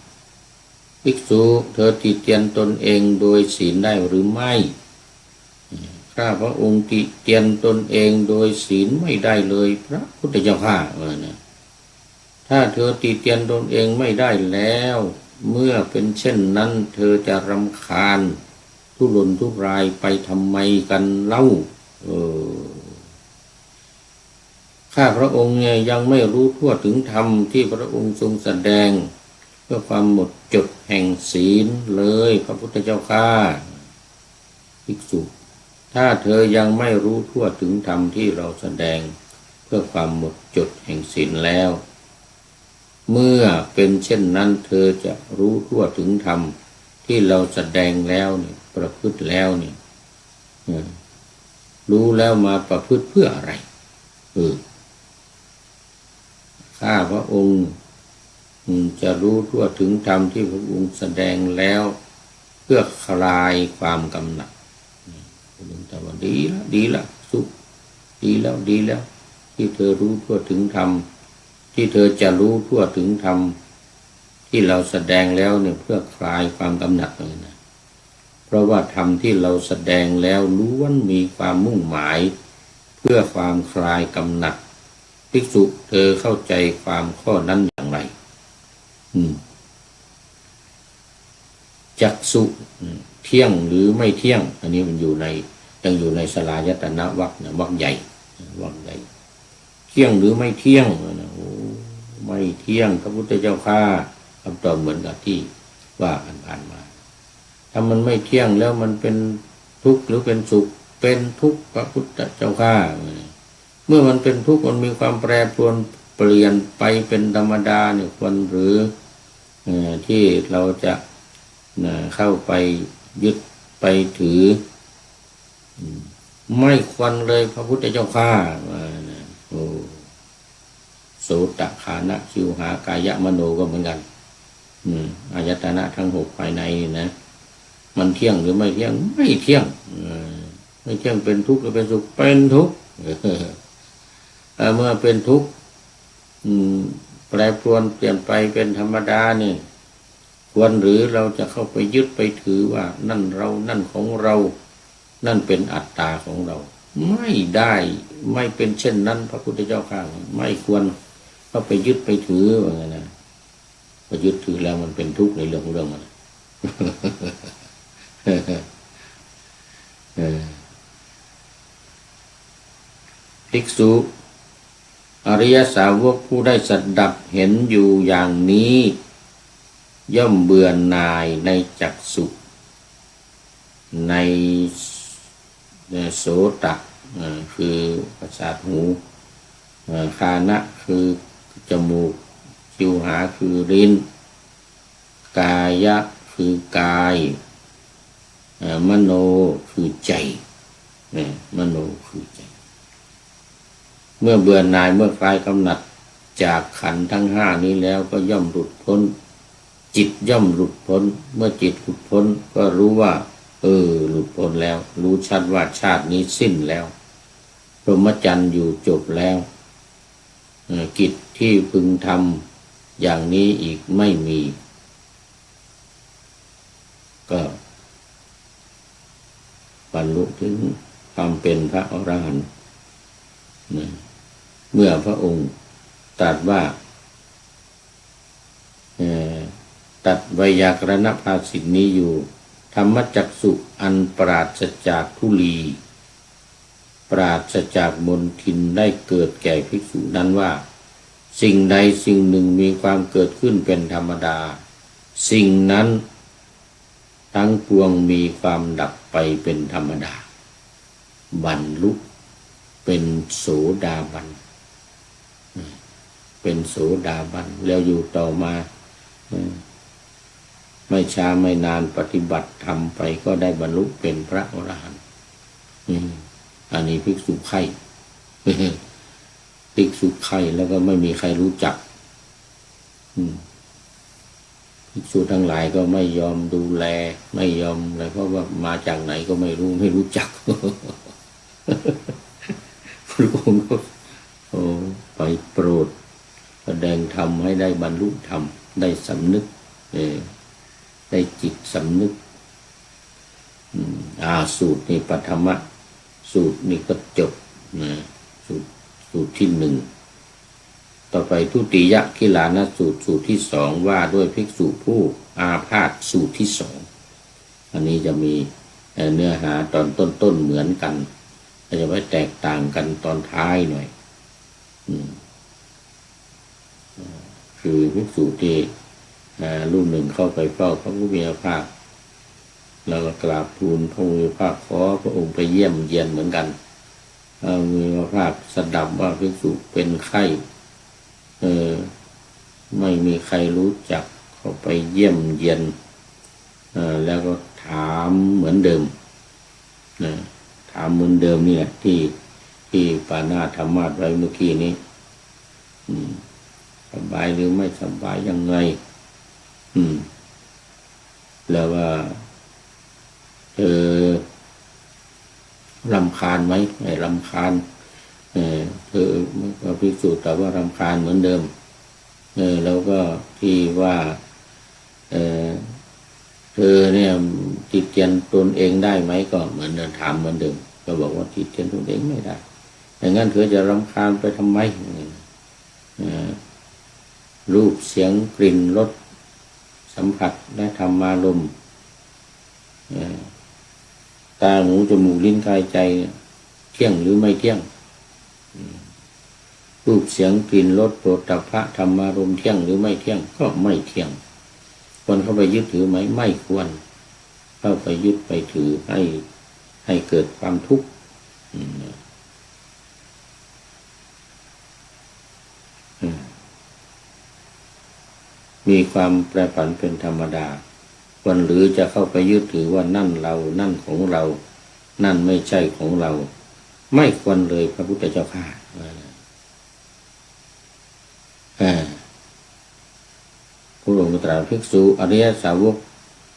ภิกษุเธอติเตียนตนเองโดยศีลได้หรือไม่ข้าพระองค์ติเตียนตนเองโดยศีลไม่ได้เลยพระพุทธเจ้าข้าถ้าเธอติเตียนตนเองไม่ได้แล้วเมื่อเป็นเช่นนั้นเธอจะรำคาญทุรนทุรายไปทำไมกันเล่าข้าพระองค์เนี่ยยังไม่รู้ทั่วถึงธรรมที่พระองค์ทรงแสดง เพื่อความหมดจดแห่งศีลเลยพระพุทธเจ้าข้าภิกษุถ้าเธอยังไม่รู้ทั่วถึงธรรมที่เราแสดงเพื่อความหมดจดแห่งศีลแล้วเมื่อเป็นเช่นนั้นเธอจะรู้ทั่วถึงธรรมที่เราแสดงแล้วเนี่ยประพฤติแล้วเนี่ยรู้แล้วมาประพฤติเพื่ออะไรข้าพระองค์จะรู้ทั่วถึงธรรมที่พระองค์แสดงแล้วเพื่อคลายความกำหนัดพระองค์ตรัสว่าดีละสุดีแล้วที่เธอรู้ทั่วถึงธรรมที่เธอจะรู้ทั่วถึงธรรมที่เราแสดงแล้วเนี่ยเพื่อคลายความกำหนัดเลยนะเพราะว่าธรรมที่เราแสดงแล้วล้วนมีความมุ่งหมายเพื่อความคลายกำหนัดภิกษุเธอเข้าใจความข้อนั้นอย่างไรจักษุเที่ยงหรือไม่เที่ยงอันนี้มันยังอยู่ในสลายตนะวรรคนะวรรคใหญ่เที่ยงหรือไม่เที่ยงไม่เที่ยงพระพุทธเจ้าข้าคำตอบเหมือนกับที่ว่าผ่านมาถ้ามันไม่เที่ยงแล้วมันเป็นทุกข์หรือเป็นสุขเป็นทุกข์พระพุทธเจ้าข้าเมื่อมันเป็นทุกข์มันมีความแปรปรวนเปลี่ยนไปเป็นธรรมดาเนี่ยควรหรือที่เราจะเข้าไปยึดไปถือไม่ควรเลยพระพุทธเจ้าข้าโสตคานะชิวหากายะมโนก็เหมือนกันอายตนะทั้งหกภายในนะมันเที่ยงหรือไม่เที่ยงไม่เที่ยงไม่เที่ยงเป็นทุกข์หรือเป็นสุขเป็นทุกข์เมื่อเป็นทุกข์แปรปรวนเปลี่ยนไปเป็นธรรมดาเนี่ยควรหรือเราจะเข้าไปยึดไปถือว่านั่นเรานั่นของเรานั่นเป็นอัตตาของเราไม่ได้ไม่เป็นเช่นนั้นพระพุทธเจ้าข้าไม่ควรเข้าไปยึดไปถือว่าไงนะพอยึดถือแล้วมันเป็นทุกข์ในเรื่องมันภิกษุอริยสาวกผู้ได้สัตดับเห็นอยู่อย่างนี้ย่อมเบื่อหน่ายในจักษุในโสตคือประสาทหูคานะคือจมูกชิวหาคือลิ้นกายะคือกายมโนคือใจมโนคือใจเมื่อเบื่อหน่ายเมื่อคลายกำหนัดจากขันธ์ทั้งห้านี้แล้วก็ย่อมหลุดพ้นจิตย่อมหลุดพ้นเมื่อจิตหลุดพ้นก็รู้ว่าหลุดพ้นแล้วรู้ชัดว่าชาตินี้สิ้นแล้วพรหมจรรย์อยู่จบแล้วกิจที่พึงทำอย่างนี้อีกไม่มีก็บรรลุถึงความเป็นพระอรหันต์เมื่อพระองค์ตรัสว่าตัดไวยากรณภาสิทธินี้อยู่ธรรมจักษุอันปราศจากทุลีปราศจากมลทินได้เกิดแก่ภิกษุนั้นว่าสิ่งใดสิ่งหนึ่งมีความเกิดขึ้นเป็นธรรมดาสิ่งนั้นทั้งปวงมีความดับไปเป็นธรรมดาบรรลุเป็นโสดาบันเป็นโสดาบันแล้วอยู่ต่อมาไม่ช้าไม่นานปฏิบัติธรรมไปก็ได้บรรลุเป็นพระอรหันต์อันนี้ภิกษุไข่ภิกษุไข่แล้วก็ไม่มีใครรู้จักภิกษุทั้งหลายก็ไม่ยอมดูแลไม่ยอมอะไรเพราะว่ามาจากไหนก็ไม่รู้จักพระองค์ก็ไปโปรดแสดงธรรมให้ได้บรรลุธรรมได้สำนึกได้จิตสำนึกสูตรนี้ปฐมสูตรนี้ก็จบสูตรที่หนึ่งต่อไปทุติยคิลานสูตรที่สองว่าด้วยภิกษุผู้อาพาธสูตรที่สองอันนี้จะมีเนื้อหาตอนต้นเหมือนกันจะไม่แตกต่างกันตอนท้ายหน่อยคือภิกษุที่ รูปหนึ่งเข้าไปเฝ้าพระผู้มีพระภาคแล้วก็กราบทูลพระผู้มีพระภาคขอพระองค์ไปเยี่ยมเยียนเหมือนกันพระผู้มีพระภาคสดับว่าภิกษุเป็นไข้ไม่มีใครรู้จักเข้าไปเยี่ยมเยียนแล้วก็ถามเหมือนเดิมถามเหมือนเดิมนี่แหละที่ปานาธรรมาสไว้เมื่อกี้นี้สบายหรือไม่สบายยังไงแล้วว่าเธอรำคาญไหมไม่รำคาญเธอภิกษุแต่ว่ารำคาญเหมือนเดิมแล้วก็ที่ว่าเธอเนี่ยติเตียนตนเองได้ไหมก็เหมือนเดิมถามเหมือนเดิมก็บอกว่าติเตียนตนเองไม่ได้อย่างนั้นเธอจะรำคาญไปทำไมรูปเสียงกลิ่นรสสัมผัสและธรรมารมณ์ตาหูจมูกลิ้นกายใจเที่ยงหรือไม่เที่ยงรูปเสียงกลิ่นรสโผฏฐัพพะธรรมารมณ์เที่ยงหรือไม่เที่ยงก็ไม่เที่ยงควรเข้าไปยึดถือไหมไม่ควรเข้าไปยึดไปถือให้เกิดความทุกข์มีความแปรผันเป็นธรรมดาควรหรือจะเข้าไปยึดถือว่านั่นเรานั่นของเรานั่นไม่ใช่ของเราไม่ควรเลยพระพุทธเจ้าข้าผู้หลวงตรัสภิกษุอริยสาวก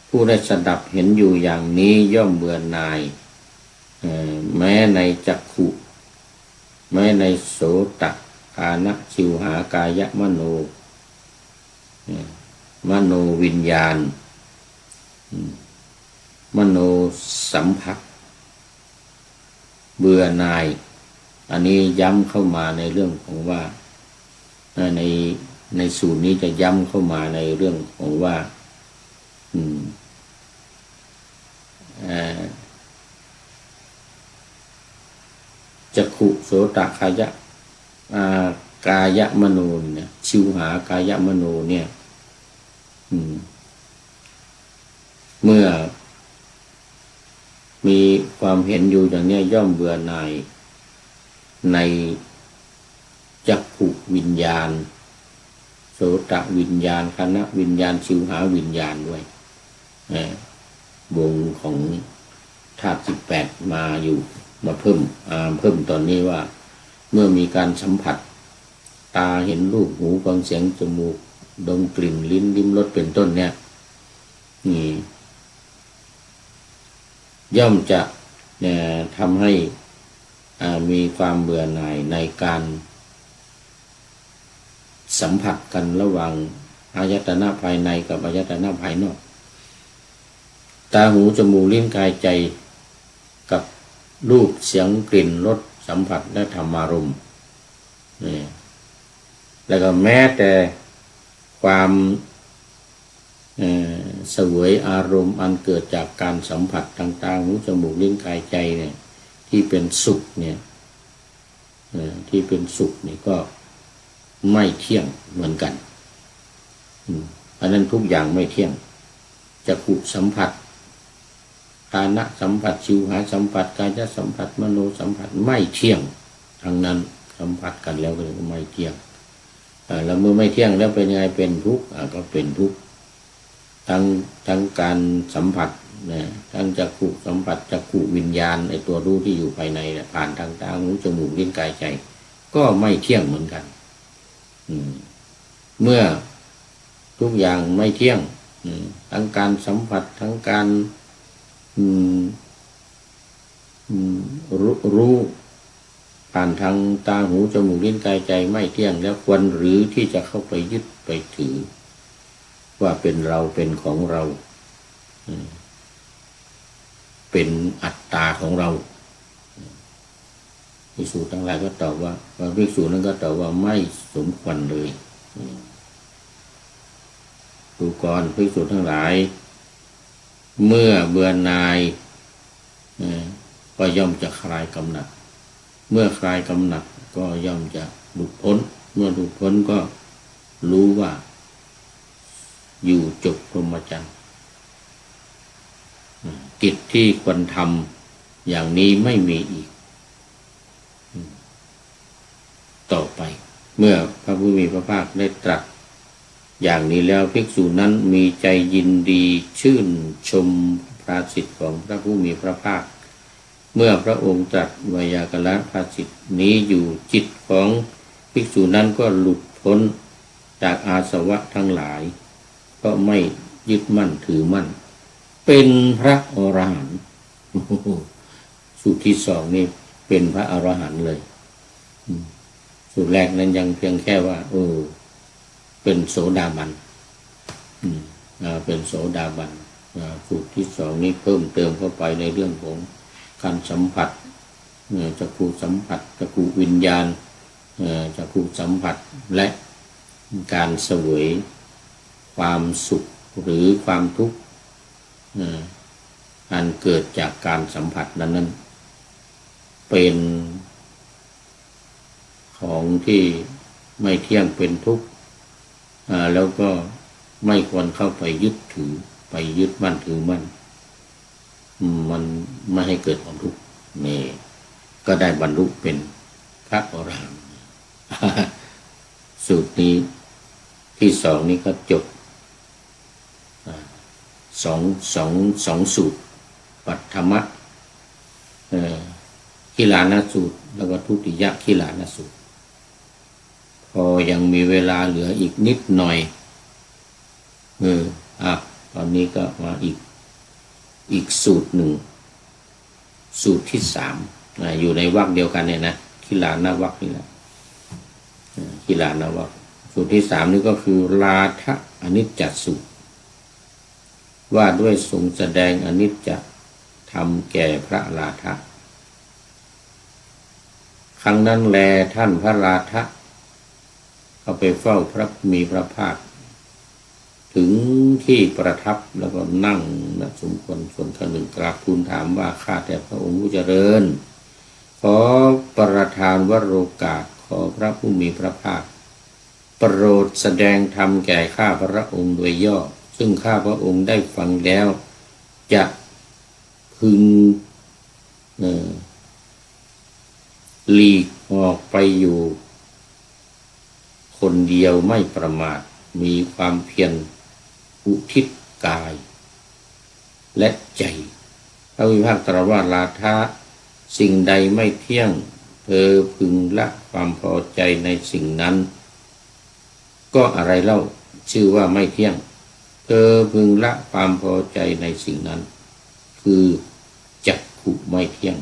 ผู้ได้สดับเห็นอยู่อย่างนี้ย่อมเบื่อหน่ายแม้ในจักขุแม้ในโสตคานะชิวหากายมโนวิญญาณมโนสัมผัสเบื่อหน่ายอันนี้ย้ำเข้ามาในเรื่องของว่าในสูตรนี้จะย้ำเข้ามาในเรื่องของว่าจักขุโสตคายะกายมโนเนี่ยชิวหากายมโนเนี่ยเมื่อมีความเห็นอยู่อย่างนี้ย่อมเบื่อหน่ายในจักขุวิญญาณโสตวิญญาณคณะวิญญาณชิวหาวิญญาณด้วยวงของธาตุ18มาอยู่มาเพิ่มตอนนี้ว่าเมื่อมีการสัมผัสตาเห็นรูปหูฟังเสียงจมูกดมกลิ่นลิ้นลิ้มรสเป็นต้นเนี่ยนี่ย่อมจะทำให้มีความเบื่อหน่ายในการสัมผัสกันระหว่างอายตนะภายในกับอายตนะภายนอกตาหูจมูกลิ้นกายใจกับรูปเสียงกลิ่นรสสัมผัสและธรรมารมณ์นี่แล้วก็แม้แต่ความเสวยอารมณ์อันเกิดจากการสัมผัสทางตาหูจมูกลิ้นกายใจเนี่ยที่เป็นสุขเนี่ยที่เป็นสุขนี่ก็ไม่เที่ยงเหมือนกันอันนั้นทุกอย่างไม่เที่ยงจักขุสัมผัสกายสัมผัสชิวหาสัมผัสกายสัมผัสมโนสัมผัสไม่เที่ยงทั้งนั้นสัมผัสกันแล้วก็ไม่เที่ยงแล้วเมื่อไม่เที่ยงแล้วเป็นยังไงเป็นทุกข์ก็เป็นทุกข์ทั้งการสัมผัสนะทั้งจักขุสัมผัสจักขุวิญญาณไอตัวรู้ที่อยู่ภายในผ่านทางตาหูจมูกลิ้นกายใจก็ไม่เที่ยงเหมือนกันเมื่อทุกอย่างไม่เที่ยงทั้งการสัมผัสทั้งการรู้ผ่านทางตาหูจมูกลิ้นกายใจไม่เที่ยงแล้วควรหรือที่จะเข้าไปยึดไปถือว่าเป็นเราเป็นของเราเป็นอัตตาของเราภิกษุทั้งหลายก็ตอบว่าภิกษุนั้นก็ตอบว่าไม่สมควรเลยดูก่อนภิกษุทั้งหลายเมื่อเบื่อหน่ายก็ย่อมจะคลายกำหนัดเมื่อคลายกำหนัดก็ย่อมจะหลุดพ้นเมื่อหลุดพ้นก็รู้ว่า อยู่จบพรหมจรรย์กิจที่ควรทำอย่างนี้ไม่มีอีกต่อไปเมื่อพระผู้มีพระภาคได้ตรัสอย่างนี้แล้วภิกษุนั้นมีใจยินดีชื่นชมภาษิตของพระผู้มีพระภาคเมื่อพระองค์ตรัสไวยากรณ์ภาษิตนี้อยู่จิตของภิกษุนั้นก็หลุดพ้นจากอาสวะทั้งหลายก็ไม่ยึดมั่นถือมั่นเป็นพระอรหันต์สูตรที่สองนี่เป็นพระอรหันต์เลยสูตรแรกนั้นยังเพียงแค่ว่าเป็นโสดาบันเป็นโสดาบันสูตรที่สองนี้เพิ่มเติมเข้าไปในเรื่องของการสัมผัสจักขุสัมผัสจักขุวิญญาณจักขุสัมผัสและการเสวยความสุขหรือความทุกข์อันเกิดจากการสัมผัสนั้นเป็นของที่ไม่เที่ยงเป็นทุกข์แล้วก็ไม่ควรเข้าไปยึดถือไปยึดมั่นถือมั่นมันไม่ให้เกิดความทุกข์นี่ก็ได้บรรลุเป็นพระอรหันต์สูตรนี้ที่สองนี้ก็จบสองสูตรปัทมะขิลานสูตรแล้วก็ทุติยขิลานสูตรพอยังมีเวลาเหลืออีกนิดหน่อยตอนนี้ก็มาอีกสูตรหนึ่งสูตรที่สามอยู่ในวรรคเดียวกันเนี่ยนะขิลานวรรคนี่แหละขิลานวรรคสูตรที่สามนี่ก็คือลาทะอนิจจสูตรว่าด้วยทรงแสดงอนิจจธรรมแก่พระลาทะครั้งนั้นแลท่านพระลาทะเข้าไปเฝ้าพระมีพระภาคถึงที่ประทับแล้วก็นั่งณสมควรส่วนข้างหนึ่งกราบทูลถามว่าข้าแต่พระองค์ผู้เจริญขอประทานวโรกาสขอพระผู้มีพระภาคโปรดแสดงธรรมแก่ข้าพระองค์โดยย่อซึ่งข้าพระองค์ได้ฟังแล้วจะพึงหลีกออกไปอยู่คนเดียวไม่ประมาทมีความเพียรอุทิศกายและใจพระวิภาคตรัสว่าลาทะสิ่งใดไม่เที่ยงเธอพึงละความพอใจในสิ่งนั้นก็อะไรเล่าชื่อว่าไม่เที่ยงเธอพึงละความพอใจในสิ่งนั้นคือจักขุไม่เที่ยง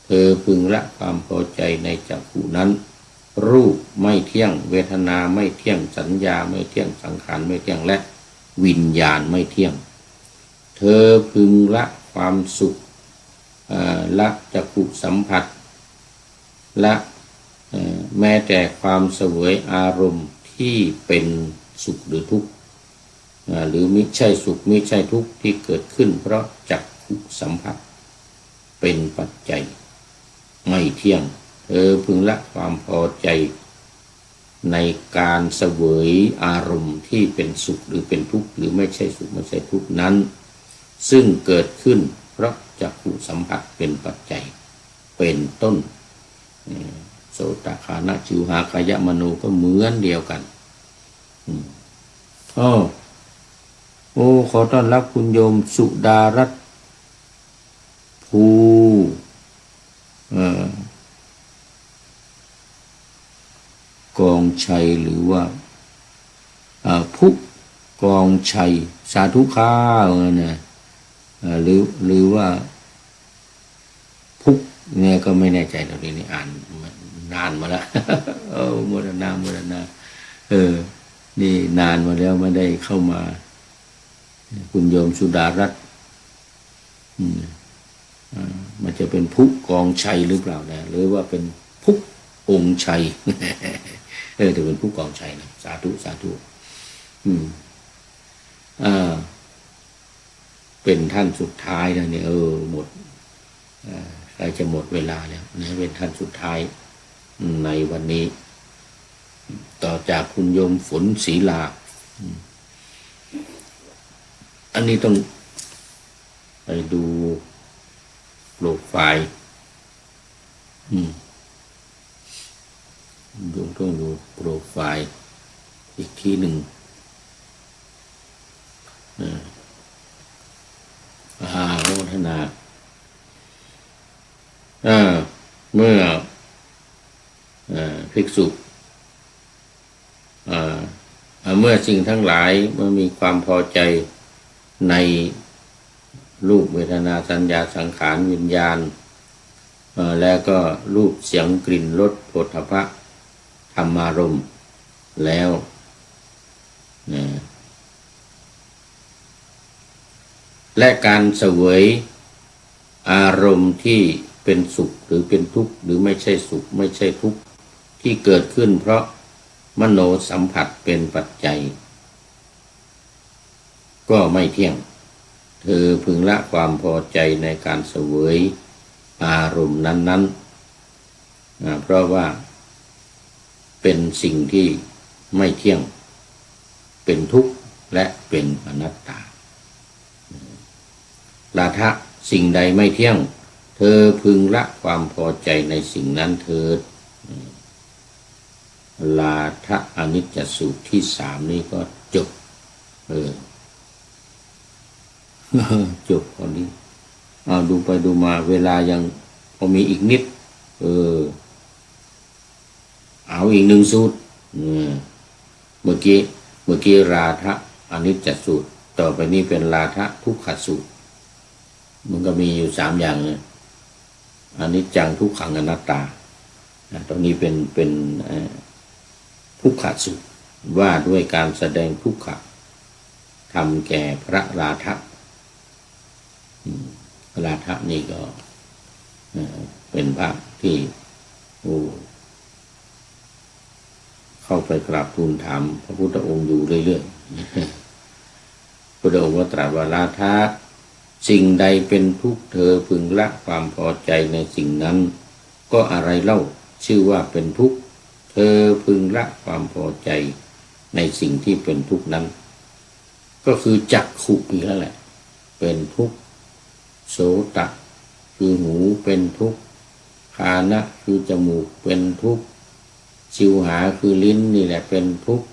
เธอพึงละความพอใจในจักขุนั้นรูปไม่เที่ยงเวทนาไม่เที่ยงสัญญาไม่เที่ยงสังขารไม่เที่ยงและวิญญาณไม่เที่ยงเธอพึงละความสุขละจักขุสัมผัสละแม้แต่ความเสวยอารมณ์ที่เป็นสุขหรือทุกข์หรือมิใช่สุขมิใช่ทุกข์ที่เกิดขึ้นเพราะจักขุสัมผัสเป็นปัจจัยไม่เที่ยงเธอพึงละความพอใจในการเสวยอารมณ์ที่เป็นสุขหรือเป็นทุกข์หรือไม่ใช่สุขไม่ใช่ทุกข์นั้นซึ่งเกิดขึ้นเพราะจักขุสัมผัสเป็นปัจจัยเป็นต้นโสตคานะชิวหาคายมโนก็เหมือนเดียวกันขอต้อนรับคุณโยมสุดารัตน์ภูกองชัยหรือว่าผู้กองชัยสาธุข้าวนะหรือว่าพุกเนี่ยก็ไม่แน่ใจตรงนี้อ่านนานมาแล้วโมรณานี่นานมาแล้วไม่ได้เข้ามาคุณโยมสุดารัตน์มันจะเป็นพุกกองชัยหรือเปล่านะหรือว่าเป็นพุกองค์ชัยจะเป็นพุกกองชัยนะสาธุเป็นท่านสุดท้ายนะเนี่ยหมดใกล้จะหมดเวลาแล้วนะเป็นท่านสุดท้ายในวันนี้ต่อจากคุณโยมฝนศรีลา อันนี้ต้องไปดูโปรไฟล์ต้องดูโปรไฟล์อีกทีหนึ่งโมทนาเมื่อภิกษุเมื่อสิ่งทั้งหลายเมื่อมีความพอใจในรูปเวทนาสัญญาสังขารวิญญาณแล้วก็รูปเสียงกลิ่นรสโผฏฐัพพะธรรมารมณ์แล้วและการเสวยอารมณ์ที่เป็นสุขหรือเป็นทุกข์หรือไม่ใช่สุขไม่ใช่ทุกข์ที่เกิดขึ้นเพราะมโนสัมผัสเป็นปัจจัยก็ไม่เที่ยงเธอพึงละความพอใจในการเสวยอารมณ์นั้นๆเพราะว่าเป็นสิ่งที่ไม่เที่ยงเป็นทุกข์และเป็นอนัตตาราคะสิ่งใดไม่เที่ยงเธอพึงละความพอใจในสิ่งนั้นเถิดลาทะอนิจจสูตรที่3นี้ก็จบจบตอนนี้ดูไปดูมาเวลายังพอมีอีกนิดเอาอีก1สูตรเมื่อกี้ราทะอนิจจสูตรต่อไปนี้เป็นราทะทุกขสูตรมันก็มีอยู่3อย่างเนี่ยอนิจจังทุกขังอนัตตาตรงนี้เป็นทุกขสูตรว่าด้วยการแสดงทุกขะทำแก่พระราทะราทะนี่ก็เป็นพระที่เข้าไปกราบทูลถามพระพุทธองค์อยู่เรื่อยๆพระพุทธองค์ก็ตรัสว่าราทะสิ่งใดเป็นทุกข์เธอพึงละความพอใจในสิ่งนั้นก็อะไรเล่าชื่อว่าเป็นทุกข์เธอพึงละความพอใจในสิ่งที่เป็นทุกข์นั้นก็คือจักขุอีกแล้วแหละเป็นทุกข์โสตะคือหูเป็นทุกข์ฆานะคือจมูกเป็นทุกข์ชิวหาคือลิ้นนี่แหละเป็นทุกข์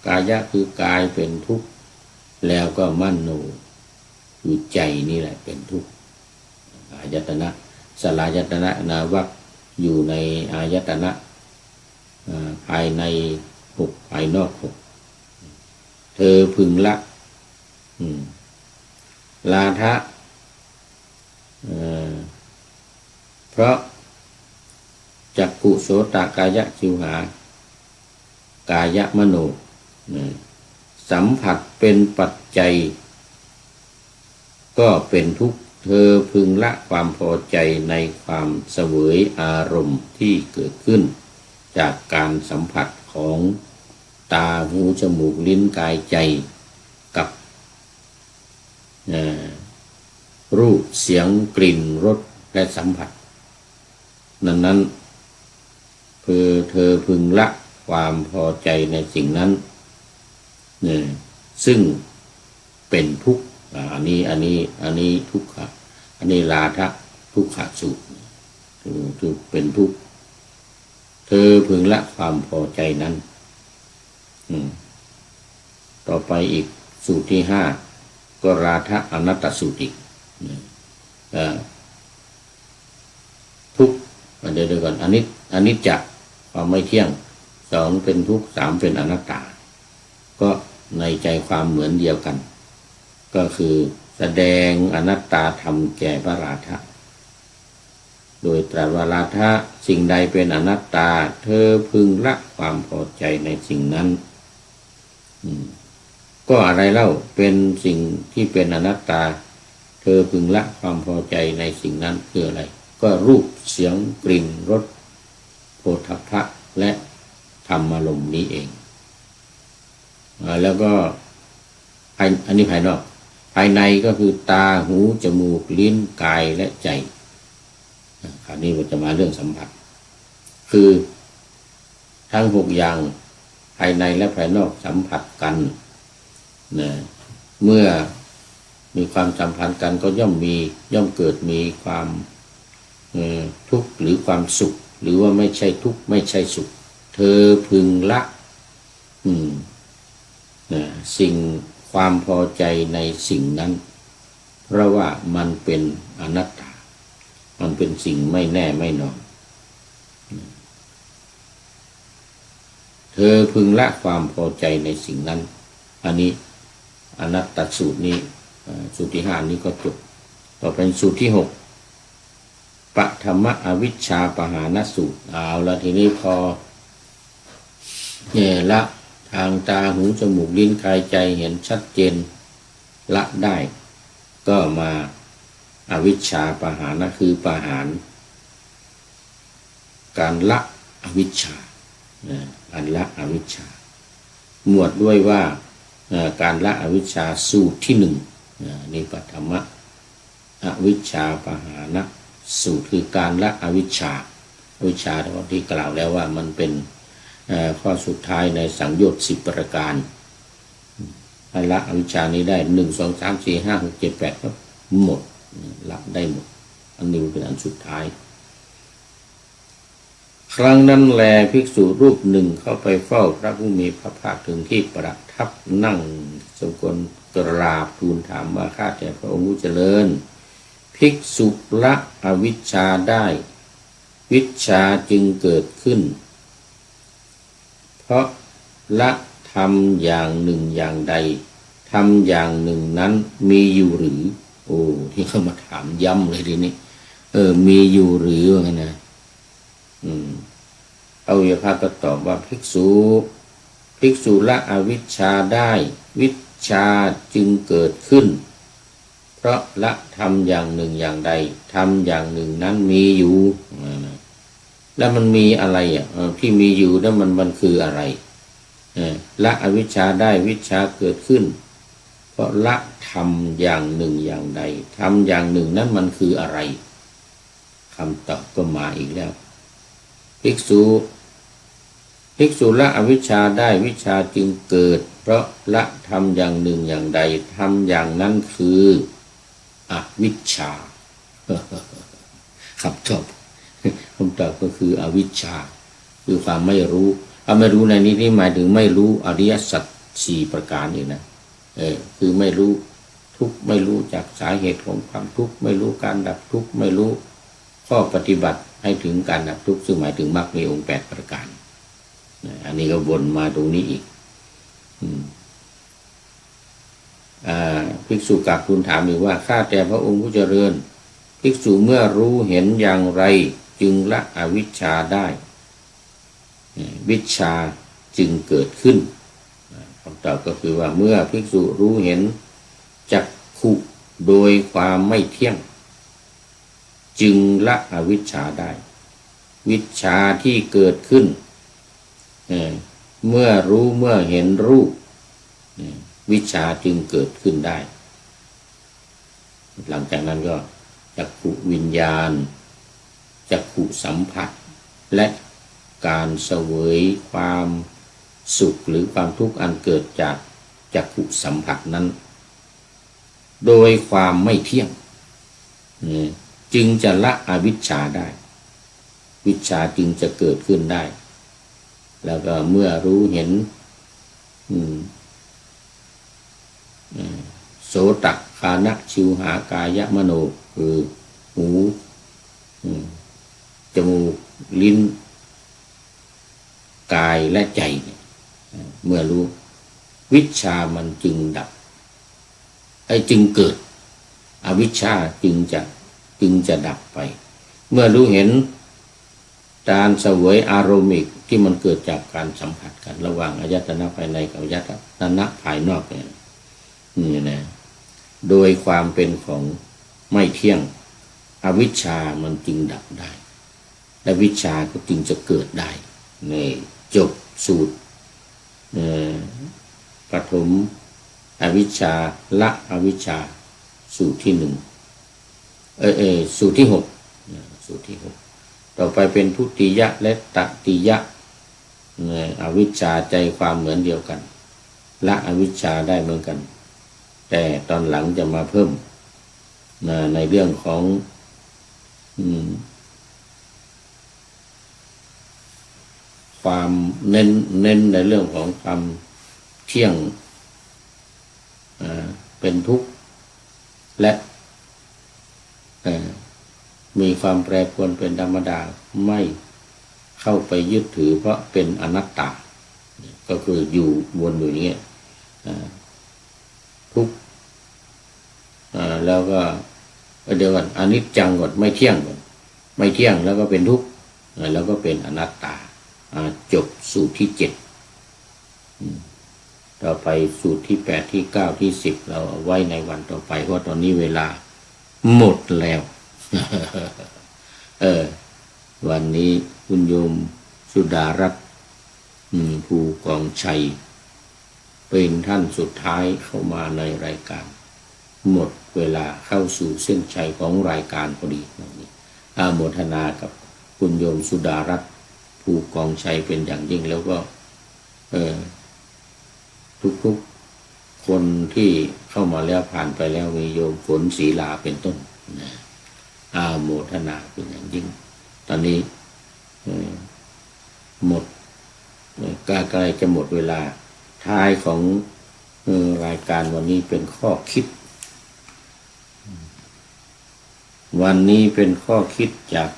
กายะคือกายเป็นทุกข์แล้วก็มโนคือใจนี่แหละเป็นทุกข์อายตนะสลายตนะนาวัคอยู่ในอายตนะภายใน6ภายนอก6เธอพึงละลาทะเพราะจักขุโสตกายะชิวหากายะมโนสัมผัสเป็นปัจจัยก็เป็นทุกข์เธอพึงละความพอใจในความเสวยอารมณ์ที่เกิดขึ้นจากการสัมผัสของตาหูจมูกลิ้นกายใจกับรูปเสียงกลิ่นรสและสัมผัสนั้นเธอพึงละความพอใจในสิ่งนั้นซึ่งเป็นทุกข์อันนี้ทุกขะอันนี้ลาทะทุกขสูตรคือเป็นทุกข์เธอพึงละความพอใจนั้นต่อไปอีกสูตรที่5ก็ราทะอนัตตสูตรอีกทุกข์เดี๋ยวก่อนอนิจจ์ความไม่เที่ยง2เป็นทุกข์3เป็นอนัตตาก็ในใจความเหมือนเดียวกันก็คือแสดงอนัตตาธรรมแก่พระราทะโดยตรัสว่าราทะสิ่งใดเป็นอนัตตาเธอพึงละความพอใจในสิ่งนั้นก็อะไรเล่าเป็นสิ่งที่เป็นอนัตตาเธอพึงละความพอใจในสิ่งนั้นคืออะไรก็รูปเสียงกลิ่นรสโผฏฐัพพะและธรรมารมณ์นี้เองแล้วก็อันนี้ภายนอกภายในก็คือตาหูจมูกลิ้นกายและใจคราวนี้เราจะมาเรื่องสัมผัสคือทั้ง6อย่างภายในและภายนอกสัมผัสกันเมื่อ มีความสัมพันธ์กันก็ย่อมเกิดมีความทุกข์หรือความสุขหรือว่าไม่ใช่ทุกข์ไม่ใช่สุขเธอพึงละสิ่งความพอใจในสิ่งนั้นเพราะว่ามันเป็นอนัตตามันเป็นสิ่งไม่แน่ไม่นอนเธอพึงละความพอใจในสิ่งนั้นอันนี้อนัตตสูตรนี้สูตรที่5นี้ก็จบต่อเป็นสูตรที่6ปฐมอวิชชาปหานสูตรเอาละทีนี้พอละทางตาหูจมูกลิ้นกายใจเห็นชัดเจนละได้ก็มาอวิชชาปหานะคือปหารการละอวิชชาการละอวิชชาหมวดด้วยว่าการละอวิชชาสูตรที่1นี่ปฐมอวิชชาปหานะสูตรคือการละอวิชชาที่กล่าวแล้วว่ามันเป็นข้อสุดท้ายในสังโยชน์10ประการละอวิชชานี้ได้1 2 3 4 5 6 7 8ก็หมดละได้หมดอันนี้เป็นอันสุดท้ายครั้งนั้นแลภิกษุรูปหนึ่งเข้าไปเฝ้าพระผู้มีพระภาคถึงที่ประทับนั่งสมควรกราบทูลถามว่าข้าแต่พระองค์ผู้เจริญภิกษุละอวิชชาได้วิชชาจึงเกิดขึ้นเพราะละทำอย่างหนึ่งอย่างใดทำอย่างหนึ่งนั้นมีอยู่หรือโอ้ที่เขามาถามย้ำเลยทีนี้มีอยู่หรือว่าไงนะอวิภาก็ตอบว่าภิกษุละอวิชชาได้วิชชาจึงเกิดขึ้นเพราะละทำอย่างหนึ่งอย่างใดทำอย่างหนึ่งนั้นมีอยู่แล้วมันมีอะไรที่มีอยู่แล้วมันคืออะไรละอวิชชาได้วิชชาเกิดขึ้นเพราะละทำอย่างหนึ่งอย่างใดทำอย่างหนึ่งนั้นมันคืออะไรคำตอบก็มาอีกแล้วภิกษุละอวิชชาได้วิชชาจึงเกิดเพราะละทำอย่างหนึ่งอย่างใดทำอย่างนั้นคืออวิชชาคำตอบก็คืออวิชชาคือความไม่รู้ไม่รู้ในนี้หมายถึงไม่รู้อริยสัจ4ประการนี่นะคือไม่รู้ทุกข์ไม่รู้จากสาเหตุของความทุกข์ไม่รู้การดับทุกข์ไม่รู้ข้อปฏิบัติให้ถึงการดับทุกข์ซึ่งหมายถึงมรรคมีองค์8ประการอันนี้ก็วนมาตรงนี้อีกภิกษุกราบทูลถามอีกว่าข้าแต่พระองค์ผู้เจริญภิกษุเมื่อรู้เห็นอย่างไรจึงละอวิชชาได้วิชชาจึงเกิดขึ้นคำตอบก็คือว่าเมื่อภิกษุรู้เห็นจักขุโดยความไม่เที่ยงจึงละอวิชชาได้วิชชาที่เกิดขึ้นเมื่อรู้เมื่อเห็นรูปวิชชาจึงเกิดขึ้นได้หลังจากนั้นก็จักขุวิญญาณจักขุสัมผัสและการเสวยความสุขหรือความทุกข์อันเกิดจากจักขุสัมผัสนั้นโดยความไม่เที่ยงจึงจะละอวิชชาได้วิชชาจึงจะเกิดขึ้นได้แล้วก็เมื่อรู้เห็นโสตคานะชิวหากายมโนคือหูจมูกลิ้นกายและใจเมื่อรู้วิชชามันจึงดับจึงเกิดอวิชชาจึงจะดับไปเมื่อรู้เห็นการเสวยอารมณ์ที่มันเกิดจากการสัมผัสกันระหว่างอายตนะภายในกับอายตนะภายนอกนี่นะโดยความเป็นของไม่เที่ยงอวิชชามันจึงดับได้และวิชชาก็จึงจะเกิดได้นี่จบสูตรปฐมอวิชชาละอวิชชาสูตรที่1สูตรที่6ต่อไปเป็นทุติยะและตติยะอวิชชาใจความเหมือนเดียวกันละอวิชชาได้เหมือนกัน แต่ตอนหลังจะมาเพิ่มในเรื่องของความเน้นในเรื่องของความเที่ยงเป็นทุกข์และมีความแปรปรวนเป็นธรรมดาไม่เข้าไปยึดถือเพราะเป็นอนัตตาก็คืออยู่วนอยู่อย่างเงี้ยทุกข์แล้วก็เดี๋ยวก่อนอนิจจังก่อนไม่เที่ยงก่อนไม่เที่ยงแล้วก็เป็นทุกข์แล้วก็เป็นอนัตตาจบสูตรที่7ต่อไปสูตรที่8ที่9ที่10เราเอาไว้ในวันต่อไปเพราะตอนนี้เวลาหมดแล้ว วันนี้คุณโยมสุดารัตน์ภูกองชัยเป็นท่านสุดท้ายเข้ามาในรายการหมดเวลาเข้าสู่เส้นชัยของรายการพอดีนี้อาโมทนากับคุณโยมสุดารัตน์ภูกองชัยเป็นอย่างยิ่งแล้วก็ทุกๆคนที่เข้ามาแล้วผ่านไปแล้วมีโยมฝนศรีลาเป็นต้นอาโมทนาเป็นอย่างยิ่งตอนนี้หมดใกล้จะหมดเวลาท้ายของรายการวันนี้เป็นข้อคิดวันนี้เป็นข้อคิดจาก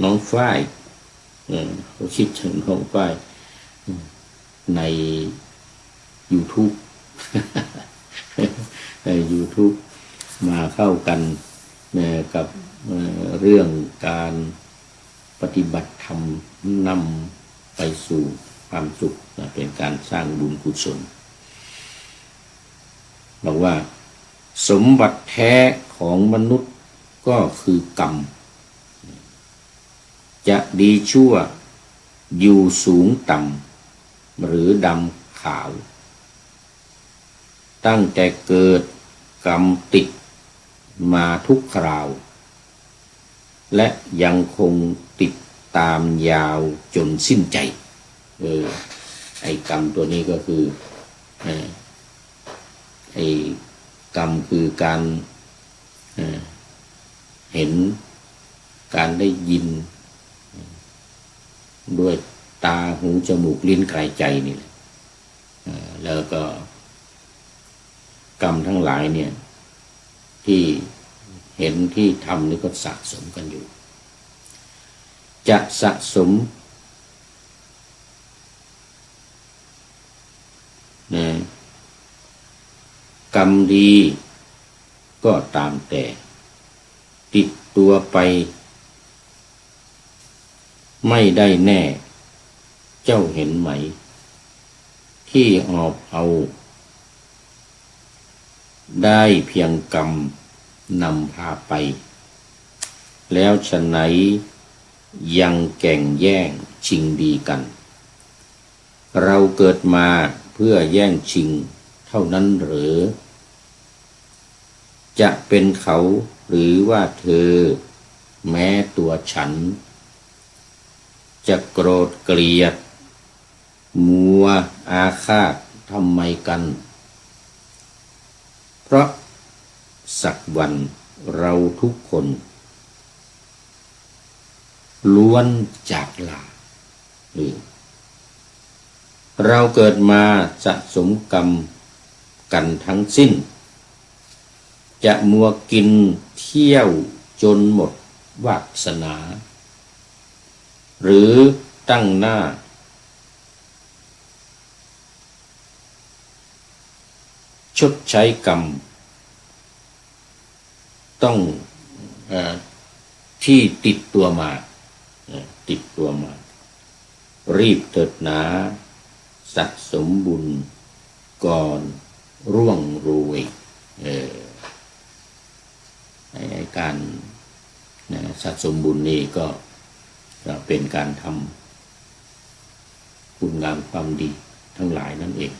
น้องฝ้ายเขาคิดถึงน้องฝ้ายใน YouTube ใน YouTube มาเข้ากันกับเรื่องการปฏิบัติธรรมนำไปสู่ความสุขเป็นการสร้างบุญกุศลบอกว่าสมบัติแท้ของมนุษย์ก็คือกรรมจะดีชั่วอยู่สูงต่ำหรือดำขาวตั้งแต่เกิดกรรมติดมาทุกคราวและยังคงติดตามยาวจนสิ้นใจไอ้กรรมตัวนี้ก็คือไอ้กรรมคือการเห็นการได้ยินด้วยตาหูจมูกลิ้นกายใจนี่แหละแล้วก็กรรมทั้งหลายเนี่ยที่เห็นที่ทำนี่ก็สะสมกันอยู่จะสะสมกรรมดีก็ตามแต่ติดตัวไปไม่ได้แน่เจ้าเห็นไหมที่หอบเอาได้เพียงกรรมนำพาไปแล้วฉะไหนยังแก่งแย่งชิงดีกันเราเกิดมาเพื่อแย่งชิงเท่านั้นหรือจะเป็นเขาหรือว่าเธอแม้ตัวฉันจะโกรธเกลียดมัวอาฆาตทำไมกันเพราะสักวันเราทุกคนล้วนจากลาเราเกิดมาสะสมกรรมกันทั้งสิ้นจะมัวกินเที่ยวจนหมดวาสนาหรือตั้งหน้าชดใช้กรรมต้องที่ติดตัวมารีบเถิดหนาสะสมบุญก่อนร่วงโรยในการสะสมบุญนี้ก็เป็นการทำคุณงามความดีทั้งหลายนั่นเอง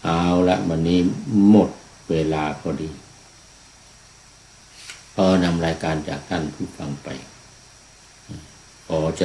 เอาละวันนี้หมดเวลาพอดีพอนำรายการจากท่านผู้ฟังไปขอเจริญ